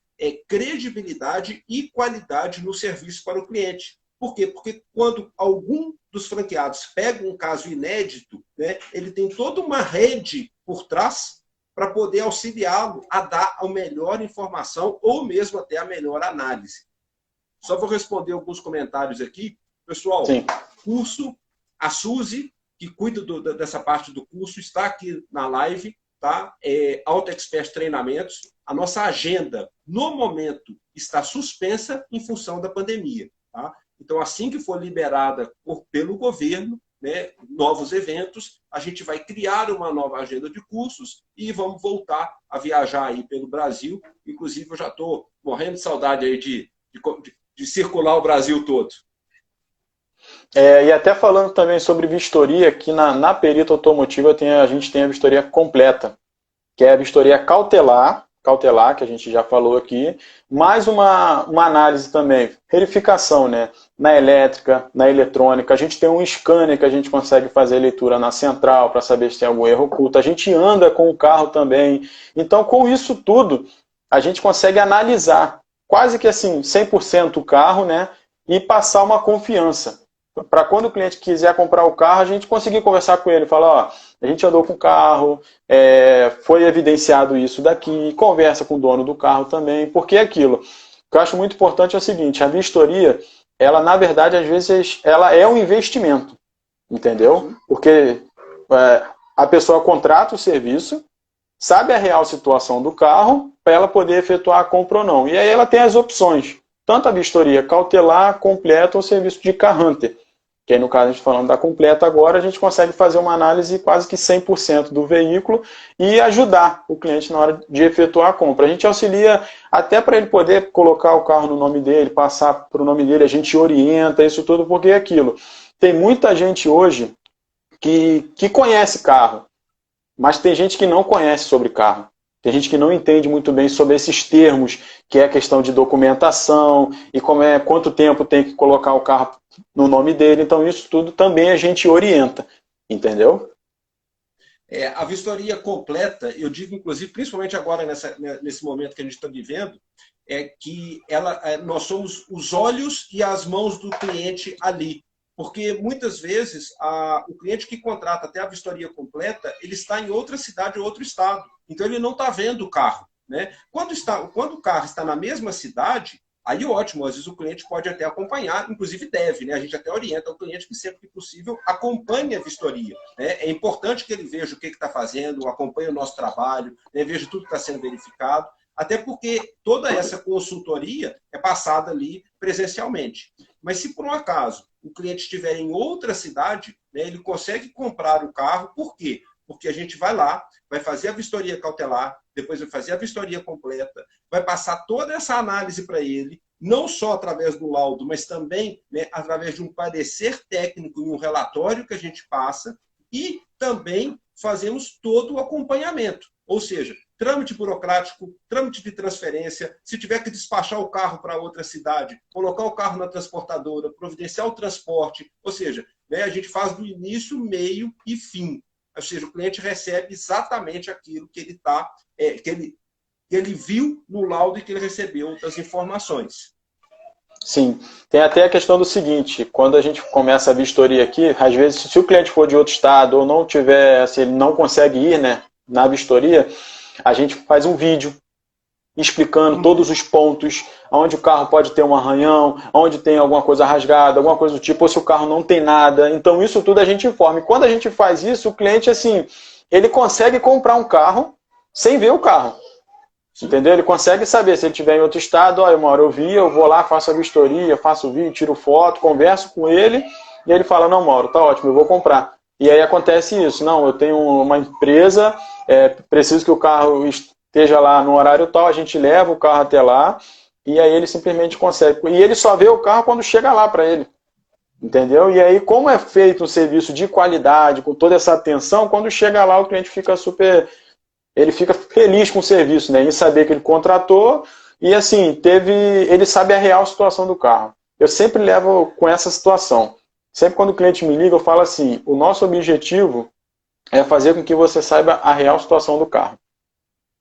credibilidade e qualidade no serviço para o cliente. Por quê? Porque quando algum dos franqueados pega um caso inédito, né, ele tem toda uma rede por trás para poder auxiliá-lo a dar a melhor informação ou mesmo até a melhor análise. Só vou responder alguns comentários aqui. Pessoal, Sim. curso, a Suzy, que cuida dessa parte do curso, está aqui na live, tá? Auto Expert Treinamentos. A nossa agenda, no momento, está suspensa em função da pandemia, tá? Então, assim que for liberada pelo governo, né, novos eventos, a gente vai criar uma nova agenda de cursos e vamos voltar a viajar aí pelo Brasil. Inclusive, eu já estou morrendo de saudade aí de circular o Brasil todo. E até falando também sobre vistoria, aqui na perita automotiva a gente tem a vistoria completa, que é a vistoria cautelar, que a gente já falou aqui, mais uma análise também, verificação, né? Na elétrica, na eletrônica, a gente tem um scanner que a gente consegue fazer leitura na central para saber se tem algum erro oculto, a gente anda com o carro também, então com isso tudo, a gente consegue analisar quase que assim, 100% o carro, né? E passar uma confiança. Para quando o cliente quiser comprar o carro, a gente conseguir conversar com ele, falar, ó, a gente andou com o carro, foi evidenciado isso daqui, conversa com o dono do carro também, porque é aquilo. O que eu acho muito importante é o seguinte, a vistoria, ela na verdade, às vezes, ela é um investimento, entendeu? Porque a pessoa contrata o serviço, sabe a real situação do carro, para ela poder efetuar a compra ou não. E aí ela tem as opções, tanto a vistoria cautelar, completa ou serviço de Car Hunter. Que aí, no caso, a gente falando da completa agora, a gente consegue fazer uma análise quase que 100% do veículo e ajudar o cliente na hora de efetuar a compra. A gente auxilia até para ele poder colocar o carro no nome dele, passar para o nome dele, a gente orienta isso tudo, porque é aquilo. Tem muita gente hoje que conhece carro, mas tem gente que não conhece sobre carro. Tem gente que não entende muito bem sobre esses termos, que é a questão de documentação e quanto tempo tem que colocar o carro no nome dele. Então isso tudo também a gente orienta, entendeu? A vistoria completa, eu digo inclusive, principalmente agora nesse momento que a gente está vivendo, é que nós somos os olhos e as mãos do cliente ali. Porque muitas vezes o cliente que contrata até a vistoria completa, ele está em outra cidade ou outro estado. Então ele não está vendo o carro. Né? Quando o carro está na mesma cidade, aí ótimo, às vezes o cliente pode até acompanhar, inclusive deve, né? A gente até orienta o cliente que sempre que possível acompanhe a vistoria. Né? É importante que ele veja o que está fazendo, acompanhe o nosso trabalho, né? Veja tudo que está sendo verificado, até porque toda essa consultoria é passada ali presencialmente. Mas se por um acaso o cliente estiver em outra cidade, né, ele consegue comprar o carro, por quê? Porque a gente vai lá, vai fazer a vistoria cautelar, depois vai fazer a vistoria completa, vai passar toda essa análise para ele, não só através do laudo, mas também, né, através de um parecer técnico e um relatório que a gente passa, e também fazemos todo o acompanhamento. Ou seja, trâmite burocrático, trâmite de transferência, se tiver que despachar o carro para outra cidade, colocar o carro na transportadora, providenciar o transporte, ou seja, né, a gente faz do início, meio e fim. Ou seja, o cliente recebe exatamente aquilo que ele que ele viu no laudo e que ele recebeu das informações. Sim, tem até a questão do seguinte, quando a gente começa a vistoria aqui, às vezes se o cliente for de outro estado ou não tiver, se ele não consegue ir, né, na vistoria, a gente faz um vídeo explicando todos os pontos, onde o carro pode ter um arranhão, onde tem alguma coisa rasgada, alguma coisa do tipo, ou se o carro não tem nada. Então isso tudo a gente informa. E quando a gente faz isso, o cliente, assim, ele consegue comprar um carro sem ver o carro. Entendeu? Ele consegue saber se ele estiver em outro estado, olha, uma hora eu vi, eu vou lá, faço a vistoria, faço o vídeo, tiro foto, converso com ele, e ele fala, não, Mauro, tá ótimo, eu vou comprar. E aí acontece isso, não, eu tenho uma empresa, preciso que o carro esteja lá no horário tal, a gente leva o carro até lá, e aí ele simplesmente consegue. E ele só vê o carro quando chega lá para ele. Entendeu? E aí, como é feito um serviço de qualidade, com toda essa atenção, quando chega lá o cliente fica ele fica feliz com o serviço, né? Em saber que ele contratou e assim, ele sabe a real situação do carro. Eu sempre levo com essa situação. Sempre quando o cliente me liga, eu falo assim, o nosso objetivo é fazer com que você saiba a real situação do carro.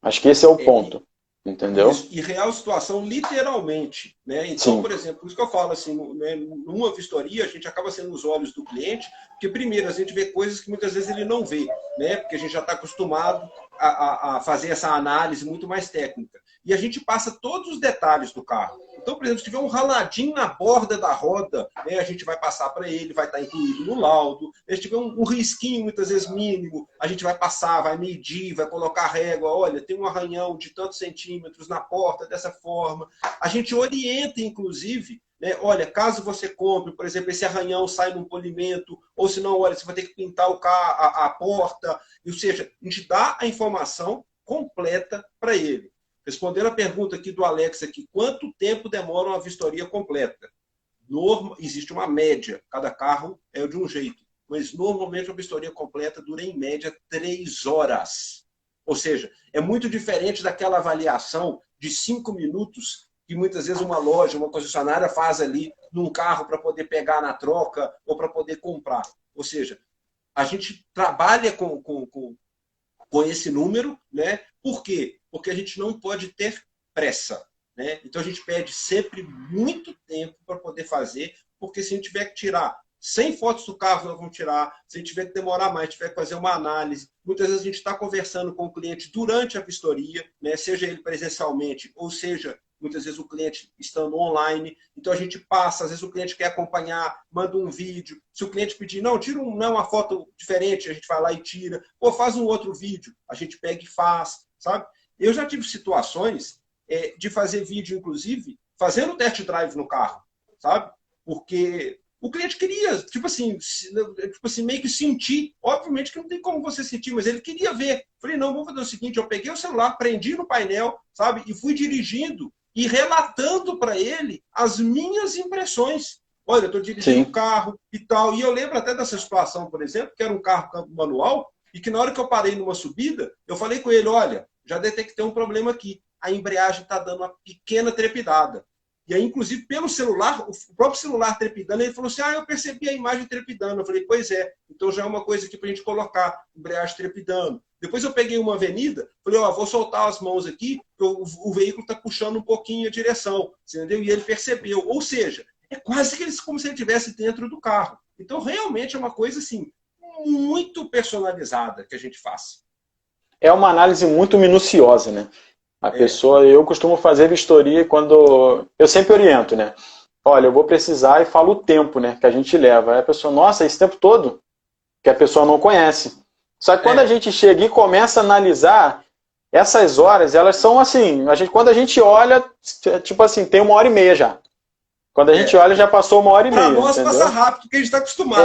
Acho que esse é o ponto. Entendeu? Isso, e real situação, literalmente. Né? Então, Sim. por exemplo, por isso que eu falo assim, né, numa vistoria, a gente acaba sendo os olhos do cliente, porque primeiro a gente vê coisas que muitas vezes ele não vê, né? Porque a gente já está acostumado a fazer essa análise muito mais técnica. E a gente passa todos os detalhes do carro. Então, por exemplo, se tiver um raladinho na borda da roda, né, a gente vai passar para ele, vai estar incluído no laudo. Se tiver um risquinho, muitas vezes mínimo, a gente vai passar, vai medir, vai colocar a régua. Olha, tem um arranhão de tantos centímetros na porta, dessa forma. A gente orienta, inclusive, né, olha, caso você compre, por exemplo, esse arranhão sai num polimento, ou se não, olha, você vai ter que pintar o carro, a porta. Ou seja, a gente dá a informação completa para ele. Respondendo a pergunta aqui do Alex, aqui, quanto tempo demora uma vistoria completa? Existe uma média, cada carro é de um jeito, mas normalmente a vistoria completa dura em média 3 horas. Ou seja, é muito diferente daquela avaliação de 5 minutos que muitas vezes uma loja, uma concessionária faz ali num carro para poder pegar na troca ou para poder comprar. Ou seja, a gente trabalha com esse número, né? Por quê? Porque a gente não pode ter pressa, né? Então a gente pede sempre muito tempo para poder fazer, porque se a gente tiver que tirar 100 fotos do carro, nós vamos tirar. Se a gente tiver que demorar mais, tiver que fazer uma análise. Muitas vezes a gente está conversando com o cliente durante a vistoria, né? Seja ele presencialmente, ou seja, muitas vezes o cliente estando online. Então a gente passa, às vezes o cliente quer acompanhar, manda um vídeo. Se o cliente pedir, não, tira uma foto diferente, a gente vai lá e tira. Ou faz um outro vídeo, a gente pega e faz, sabe? Eu já tive situações de fazer vídeo, inclusive, fazendo test drive no carro, sabe? Porque o cliente queria, tipo assim, meio que sentir. Obviamente que não tem como você sentir, mas ele queria ver. Falei, não, vamos fazer o seguinte, eu peguei o celular, prendi no painel, sabe? E fui dirigindo e relatando para ele as minhas impressões. Olha, eu estou dirigindo o carro e tal. E eu lembro até dessa situação, por exemplo, que era um carro câmbio manual, e que na hora que eu parei numa subida, eu falei com ele, olha, já detectei um problema aqui. A embreagem está dando uma pequena trepidada. E aí, inclusive, pelo celular, o próprio celular trepidando, ele falou assim, eu percebi a imagem trepidando. Eu falei, pois é, então já é uma coisa aqui para a gente colocar, embreagem trepidando. Depois eu peguei uma avenida, falei, vou soltar as mãos aqui, o veículo está puxando um pouquinho a direção, entendeu? E ele percebeu. Ou seja, é quase que como se ele estivesse dentro do carro. Então, realmente é uma coisa, assim, muito personalizada que a gente faz. É uma análise muito minuciosa, né? A pessoa, eu costumo fazer vistoria quando... Eu sempre oriento, né? Olha, eu vou precisar e falo o tempo, né? Que a gente leva. Aí a pessoa, nossa, esse tempo todo? Que a pessoa não conhece. Só que quando a gente chega e começa a analisar, essas horas, elas são assim... Quando a gente olha, tipo assim, tem 1h30 já. Quando a gente olha, já passou 1h30. Para nós passa rápido, porque a gente está acostumado.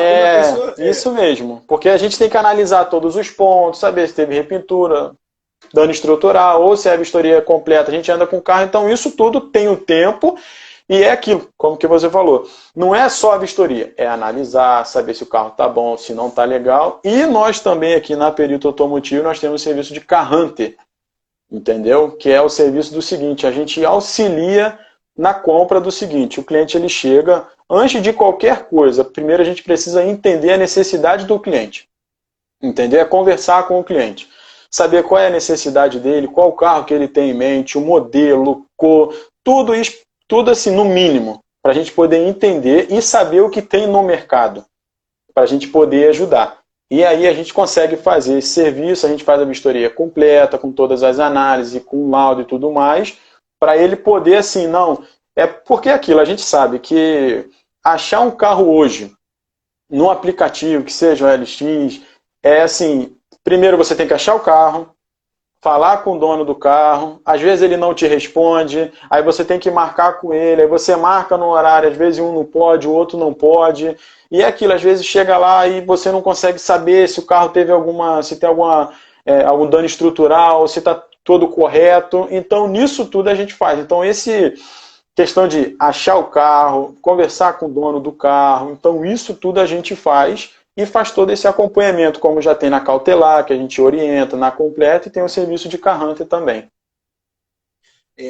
Isso mesmo. Porque a gente tem que analisar todos os pontos, saber se teve repintura, dano estrutural, ou se é a vistoria completa, a gente anda com o carro. Então isso tudo tem um tempo e é aquilo, como que você falou. Não é só a vistoria, é analisar, saber se o carro está bom, se não está legal. E nós também aqui na Perito Automotivo, nós temos o serviço de Car Hunter, entendeu? Que é o serviço do seguinte, a gente auxilia na compra do seguinte, o cliente ele chega, antes de qualquer coisa, primeiro a gente precisa entender a necessidade do cliente, entender? É conversar com o cliente. saber qual é a necessidade dele, qual o carro que ele tem em mente, o modelo, cor, tudo isso, tudo assim no mínimo, para a gente poder entender e saber o que tem no mercado, para a gente poder ajudar. E aí a gente consegue fazer esse serviço, a gente faz a vistoria completa, com todas as análises, com laudo e tudo mais, para ele poder assim, não... É porque aquilo, a gente sabe que achar um carro hoje, no aplicativo, que seja o LX, é assim, primeiro você tem que achar o carro, falar com o dono do carro, às vezes ele não te responde, aí você tem que marcar com ele, aí você marca no horário, às vezes um não pode, o outro não pode, e é aquilo, às vezes chega lá e você não consegue saber se o carro teve se tem algum dano estrutural, se está todo correto, então nisso tudo a gente faz. Então questão de achar o carro, conversar com o dono do carro, então isso tudo a gente faz e faz todo esse acompanhamento, como já tem na cautelar, que a gente orienta, na completa, e tem o serviço de Car Hunter também.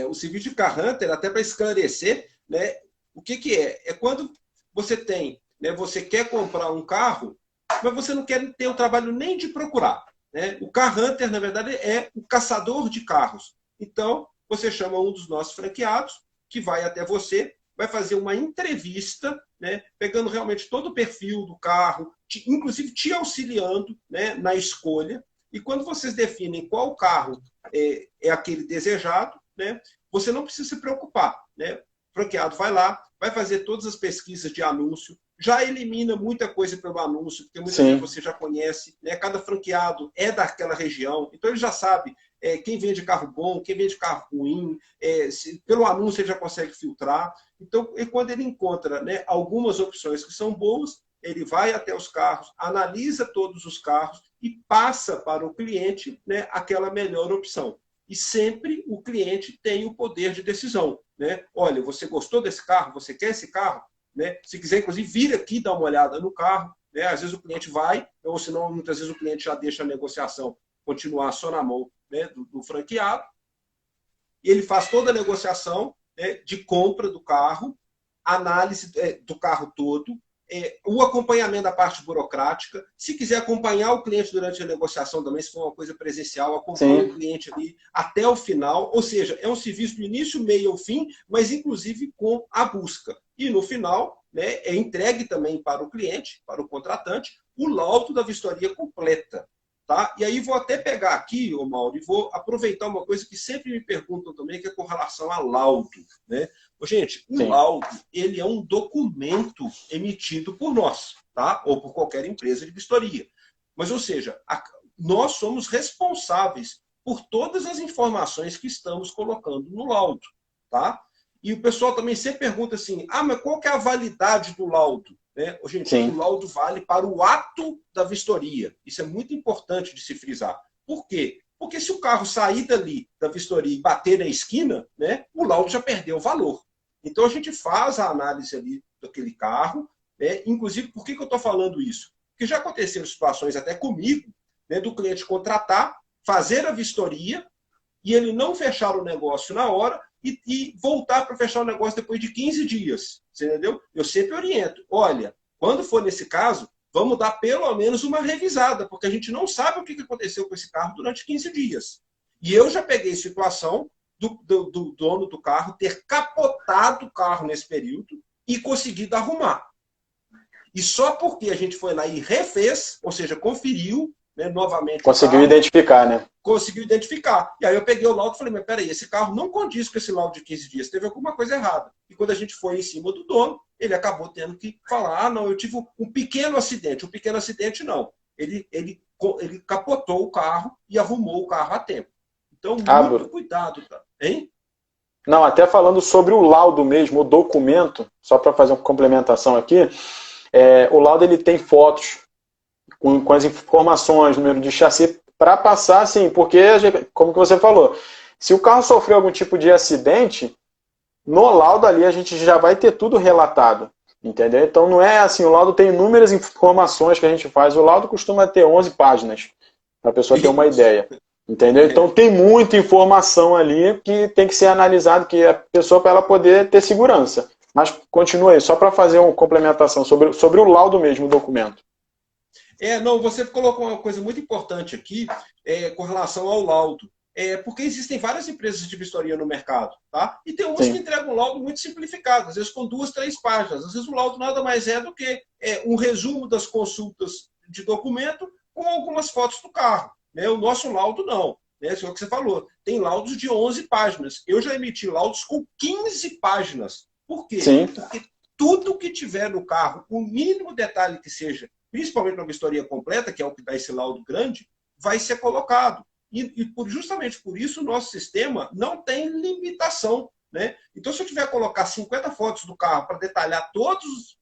O serviço de Car Hunter, até para esclarecer, né, o que é? É quando você tem, né, você quer comprar um carro, mas você não quer ter o trabalho nem de procurar. Né? O Car Hunter, na verdade, é o caçador de carros. Então, você chama um dos nossos franqueados, que vai até você, vai fazer uma entrevista, né, pegando realmente todo o perfil do carro, inclusive te auxiliando, né, na escolha. E quando vocês definem qual carro é aquele desejado, né, você não precisa se preocupar. Né? O franqueado vai lá, vai fazer todas as pesquisas de anúncio, já elimina muita coisa pelo anúncio, porque muita gente você já conhece, né? Cada franqueado é daquela região, então ele já sabe quem vende carro bom, quem vende carro ruim, pelo anúncio ele já consegue filtrar. Então, quando ele encontra, né, algumas opções que são boas, ele vai até os carros, analisa todos os carros e passa para o cliente, né, aquela melhor opção. E sempre o cliente tem o poder de decisão. Né? Olha, você gostou desse carro? Você quer esse carro? Né? Se quiser, inclusive, vir aqui dar uma olhada no carro. Né? Às vezes o cliente vai, ou senão, muitas vezes o cliente já deixa a negociação continuar só na mão, né, do franqueado. E ele faz toda a negociação, né, de compra do carro, análise do carro todo, o acompanhamento da parte burocrática. Se quiser acompanhar o cliente durante a negociação também, se for uma coisa presencial, acompanha o cliente ali até o final. Ou seja, é um serviço do início, meio ao fim, mas inclusive com a busca. E no final, né, é entregue também para o cliente, para o contratante, o laudo da vistoria completa. Tá? E aí vou até pegar aqui, ô Mauro, e vou aproveitar uma coisa que sempre me perguntam também, que é com relação a laudo. Né? Gente, o laudo, ele é um documento emitido por nós, tá? Ou por qualquer empresa de vistoria. Mas, ou seja, nós somos responsáveis por todas as informações que estamos colocando no laudo. Tá? E o pessoal também sempre pergunta assim, mas qual que é a validade do laudo? Né? Gente, o laudo vale para o ato da vistoria. Isso é muito importante de se frisar. Por quê? Porque se o carro sair dali da vistoria e bater na esquina, né, o laudo já perdeu o valor. Então a gente faz a análise ali daquele carro. Né? Inclusive, por que eu estou falando isso? Porque já aconteceram situações até comigo, né, do cliente contratar, fazer a vistoria e ele não fechar o negócio na hora e voltar para fechar o negócio depois de 15 dias. Você entendeu? Eu sempre oriento. Olha, quando for nesse caso, vamos dar pelo menos uma revisada, porque a gente não sabe o que aconteceu com esse carro durante 15 dias. E eu já peguei situação do dono do carro ter capotado o carro nesse período e conseguido arrumar. E só porque a gente foi lá e refez, ou seja, conferiu, né, novamente. Conseguiu identificar, né? Conseguiu identificar. E aí eu peguei o laudo e falei, mas peraí, esse carro não condiz com esse laudo de 15 dias, teve alguma coisa errada. E quando a gente foi em cima do dono, ele acabou tendo que falar, não, eu tive um pequeno acidente. Um pequeno acidente não. Ele capotou o carro e arrumou o carro a tempo. Então, muito cuidado, cara. Hein? Não, até falando sobre o laudo mesmo, o documento, só para fazer uma complementação aqui, o laudo ele tem fotos com as informações, número de chassi, para passar assim, porque, como que você falou, se o carro sofreu algum tipo de acidente, no laudo ali a gente já vai ter tudo relatado, entendeu? Então não é assim, o laudo tem inúmeras informações que a gente faz, o laudo costuma ter 11 páginas, para a pessoa ter uma ideia, entendeu? Então tem muita informação ali que tem que ser analisado, que a pessoa, para ela poder ter segurança. Mas continua aí, só para fazer uma complementação sobre o laudo mesmo, o documento. Não, você colocou uma coisa muito importante aqui com relação ao laudo. Porque existem várias empresas de vistoria no mercado, tá? E tem umas que entregam um laudo muito simplificado, às vezes com 2, 3 páginas. Às vezes o laudo nada mais é do que um resumo das consultas de documento com algumas fotos do carro. Né? O nosso laudo não. Né? Isso é o que você falou. Tem laudos de 11 páginas. Eu já emiti laudos com 15 páginas. Por quê? Sim. Porque tudo que tiver no carro, o mínimo detalhe que seja, principalmente na vistoria completa, que é o que dá esse laudo grande, vai ser colocado. Justamente por isso o nosso sistema não tem limitação. Né? Então, se eu tiver que colocar 50 fotos do carro para detalhar todos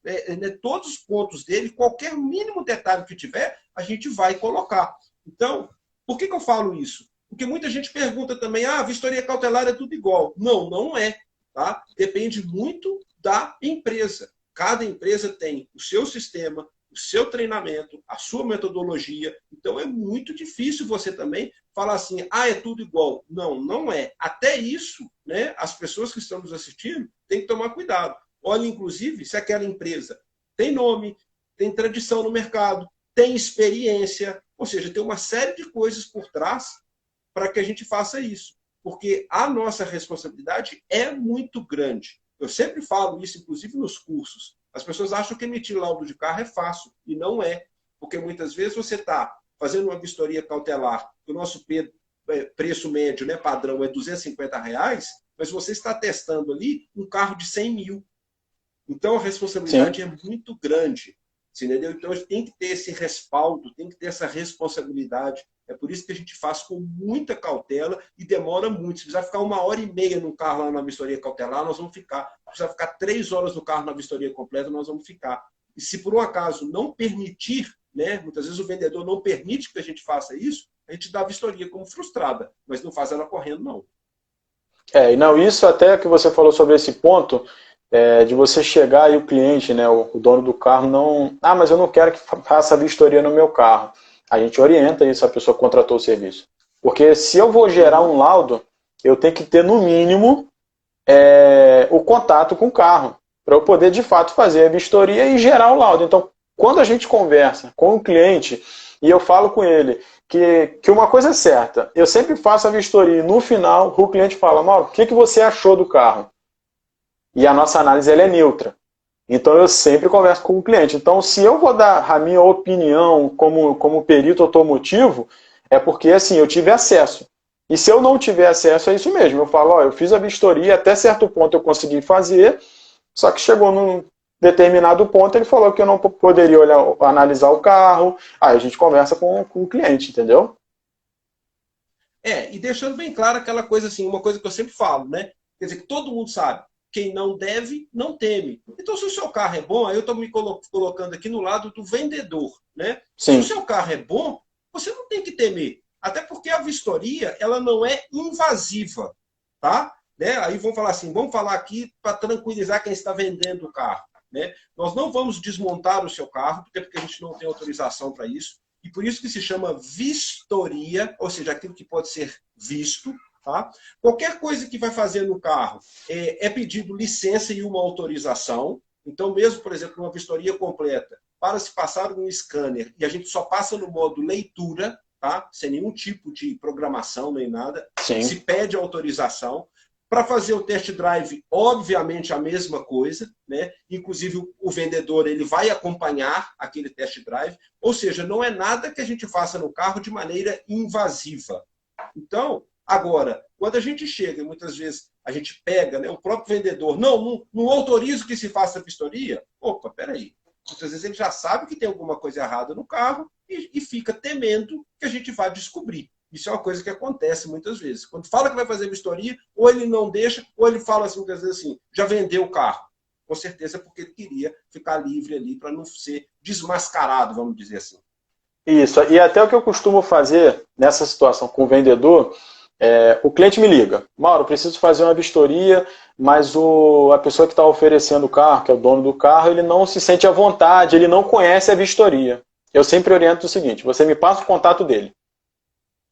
os pontos dele, qualquer mínimo detalhe que tiver, a gente vai colocar. Então, por que eu falo isso? Porque muita gente pergunta também, a vistoria cautelar é tudo igual. Não, não é. Tá? Depende muito da empresa. Cada empresa tem o seu sistema, o seu treinamento, a sua metodologia. Então, é muito difícil você também falar assim, é tudo igual. Não, não é. Até isso, né, as pessoas que estão nos assistindo têm que tomar cuidado. Olha, inclusive, se aquela empresa tem nome, tem tradição no mercado, tem experiência, ou seja, tem uma série de coisas por trás para que a gente faça isso. Porque a nossa responsabilidade é muito grande. Eu sempre falo isso, inclusive nos cursos. As pessoas acham que emitir laudo de carro é fácil, e não é. Porque muitas vezes você está fazendo uma vistoria cautelar, que o nosso preço médio, né, padrão, é R$ 250, mas você está testando ali um carro de 100 mil. Então, a responsabilidade é muito grande. Entendeu? Então, a gente tem que ter esse respaldo, tem que ter essa responsabilidade. É por isso que a gente faz com muita cautela e demora muito. Se precisar ficar 1h30 no carro lá na vistoria cautelar, nós vamos ficar. Se precisar ficar 3 horas no carro na vistoria completa, nós vamos ficar. E se por um acaso não permitir, né, muitas vezes o vendedor não permite que a gente faça isso, a gente dá a vistoria como frustrada, mas não faz ela correndo, não. Não, isso até que você falou sobre esse ponto, de você chegar e o cliente, né, o dono do carro, não... mas eu não quero que faça vistoria no meu carro. A gente orienta isso, a pessoa contratou o serviço. Porque se eu vou gerar um laudo, eu tenho que ter, no mínimo, o contato com o carro, para eu poder, de fato, fazer a vistoria e gerar o laudo. Então, quando a gente conversa com o cliente, e eu falo com ele que uma coisa é certa, eu sempre faço a vistoria e no final o cliente fala, Mauro, o que você achou do carro? E a nossa análise ela é neutra. Então eu sempre converso com o cliente. Então se eu vou dar a minha opinião como perito automotivo, é porque assim, eu tive acesso. E se eu não tiver acesso, é isso mesmo. Eu falo, eu fiz a vistoria, até certo ponto eu consegui fazer, só que chegou num determinado ponto, ele falou que eu não poderia analisar o carro, aí a gente conversa com o cliente, entendeu? E deixando bem claro aquela coisa assim, uma coisa que eu sempre falo, né? Quer dizer, que todo mundo sabe, quem não deve, não teme. Então, se o seu carro é bom, aí eu estou me colocando aqui no lado do vendedor, né? Sim. Se o seu carro é bom, você não tem que temer. Até porque a vistoria, ela não é invasiva, tá? Né? Aí vamos falar assim, vamos falar aqui para tranquilizar quem está vendendo o carro. Né? Nós não vamos desmontar o seu carro, porque a gente não tem autorização para isso, e por isso que se chama vistoria, ou seja, aquilo que pode ser visto. Tá? Qualquer coisa que vai fazer no carro é pedido licença e uma autorização. Então, mesmo, por exemplo, uma vistoria completa, para se passar um scanner, e a gente só passa no modo leitura, tá? Sem nenhum tipo de programação nem nada, Sim. Se pede autorização. Para fazer o test drive, obviamente a mesma coisa, né? Inclusive o vendedor ele vai acompanhar aquele test drive, ou seja, não é nada que a gente faça no carro de maneira invasiva. Então, agora, quando a gente chega, e muitas vezes a gente pega, né, o próprio vendedor, não autorizo que se faça vistoria, opa, peraí. Muitas vezes ele já sabe que tem alguma coisa errada no carro e fica temendo que a gente vá descobrir. Isso é uma coisa que acontece muitas vezes. Quando fala que vai fazer vistoria, ou ele não deixa, ou ele fala assim, muitas vezes assim, já vendeu o carro. Com certeza porque ele queria ficar livre ali para não ser desmascarado, vamos dizer assim. Isso, e até o que eu costumo fazer nessa situação com o vendedor, o cliente me liga, Mauro, preciso fazer uma vistoria, mas a pessoa que está oferecendo o carro, que é o dono do carro, ele não se sente à vontade, ele não conhece a vistoria. Eu sempre oriento o seguinte, você me passa o contato dele.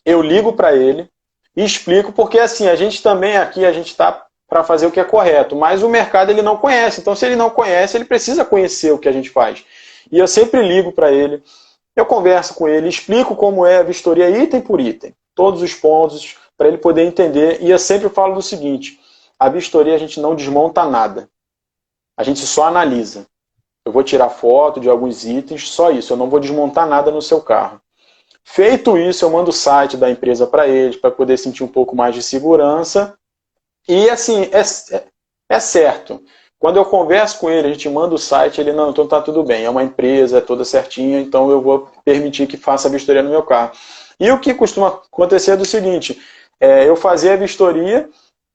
Eu ligo para ele e explico, porque assim, a gente também aqui, a gente está para fazer o que é correto, mas o mercado ele não conhece, então se ele não conhece, ele precisa conhecer o que a gente faz. E eu sempre ligo para ele, eu converso com ele, explico como é a vistoria item por item, todos os pontos, para ele poder entender. E eu sempre falo do seguinte, a vistoria a gente não desmonta nada, a gente só analisa. Eu vou tirar foto de alguns itens, só isso, eu não vou desmontar nada no seu carro. Feito isso, eu mando o site da empresa para eles, para poder sentir um pouco mais de segurança. E assim, é certo. Quando eu converso com ele, a gente manda o site, ele, não, então tá tudo bem, é uma empresa, é toda certinha, então eu vou permitir que faça a vistoria no meu carro. E o que costuma acontecer é do seguinte, eu fazer a vistoria,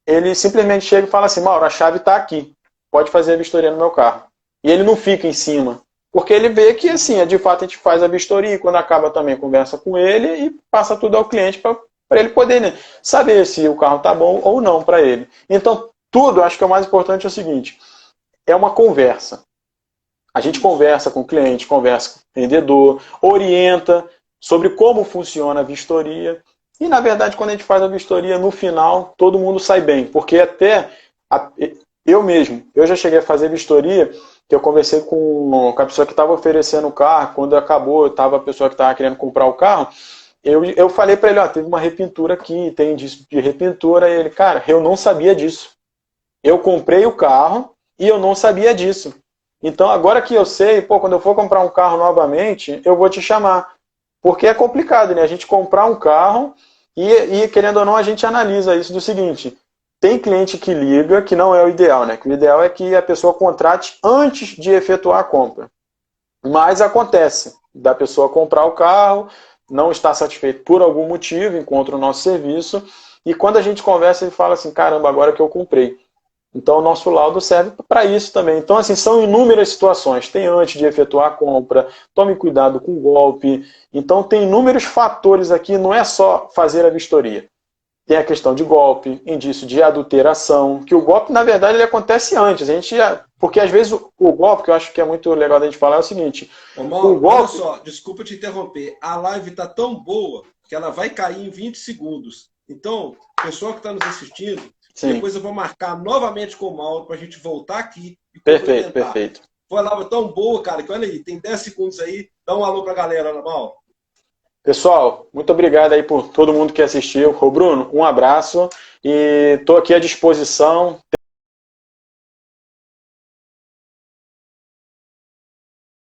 ele simplesmente chega e fala assim, Mauro, a chave está aqui, pode fazer a vistoria no meu carro. E ele não fica em cima, porque ele vê que, assim, de fato a gente faz a vistoria, e quando acaba também conversa com ele e passa tudo ao cliente para ele poder, né, saber se o carro está bom ou não para ele. Então, tudo, acho que o mais importante é o seguinte, é uma conversa. A gente conversa com o cliente, conversa com o vendedor, orienta sobre como funciona a vistoria. E, na verdade, quando a gente faz a vistoria, no final, todo mundo sai bem. Porque até eu já cheguei a fazer vistoria, que eu conversei com a pessoa que estava oferecendo o carro, quando acabou, estava a pessoa que estava querendo comprar o carro, eu falei para ele, ó, teve uma repintura aqui, tem indício de repintura, e ele, cara, eu não sabia disso. Eu comprei o carro e eu não sabia disso. Então, agora que eu sei, quando eu for comprar um carro novamente, eu vou te chamar. Porque é complicado, né? A gente comprar um carro e querendo ou não, a gente analisa isso do seguinte, tem cliente que liga, que não é o ideal, né? Que o ideal é que a pessoa contrate antes de efetuar a compra. Mas acontece da pessoa comprar o carro, não está satisfeito por algum motivo, encontra o nosso serviço, e quando a gente conversa, ele fala assim, caramba, agora que eu comprei. Então, o nosso laudo serve para isso também. Então, assim, são inúmeras situações. Tem antes de efetuar a compra, tome cuidado com o golpe. Então, tem inúmeros fatores aqui, não é só fazer a vistoria. Tem a questão de golpe, indício de adulteração, que o golpe, na verdade, ele acontece antes. Porque, às vezes, o golpe, que eu acho que é muito legal da gente falar, é o seguinte. Mauro, o golpe... olha só, desculpa te interromper. A live está tão boa que ela vai cair em 20 segundos. Então, o pessoal que está nos assistindo, sim, depois eu vou marcar novamente com o Mauro para a gente voltar aqui e perfeito, perfeito. Foi uma live tão boa, cara, que olha aí, tem 10 segundos aí. Dá um alô para a galera, Mauro. Pessoal, muito obrigado aí por todo mundo que assistiu. Ô Bruno, um abraço e estou aqui à disposição.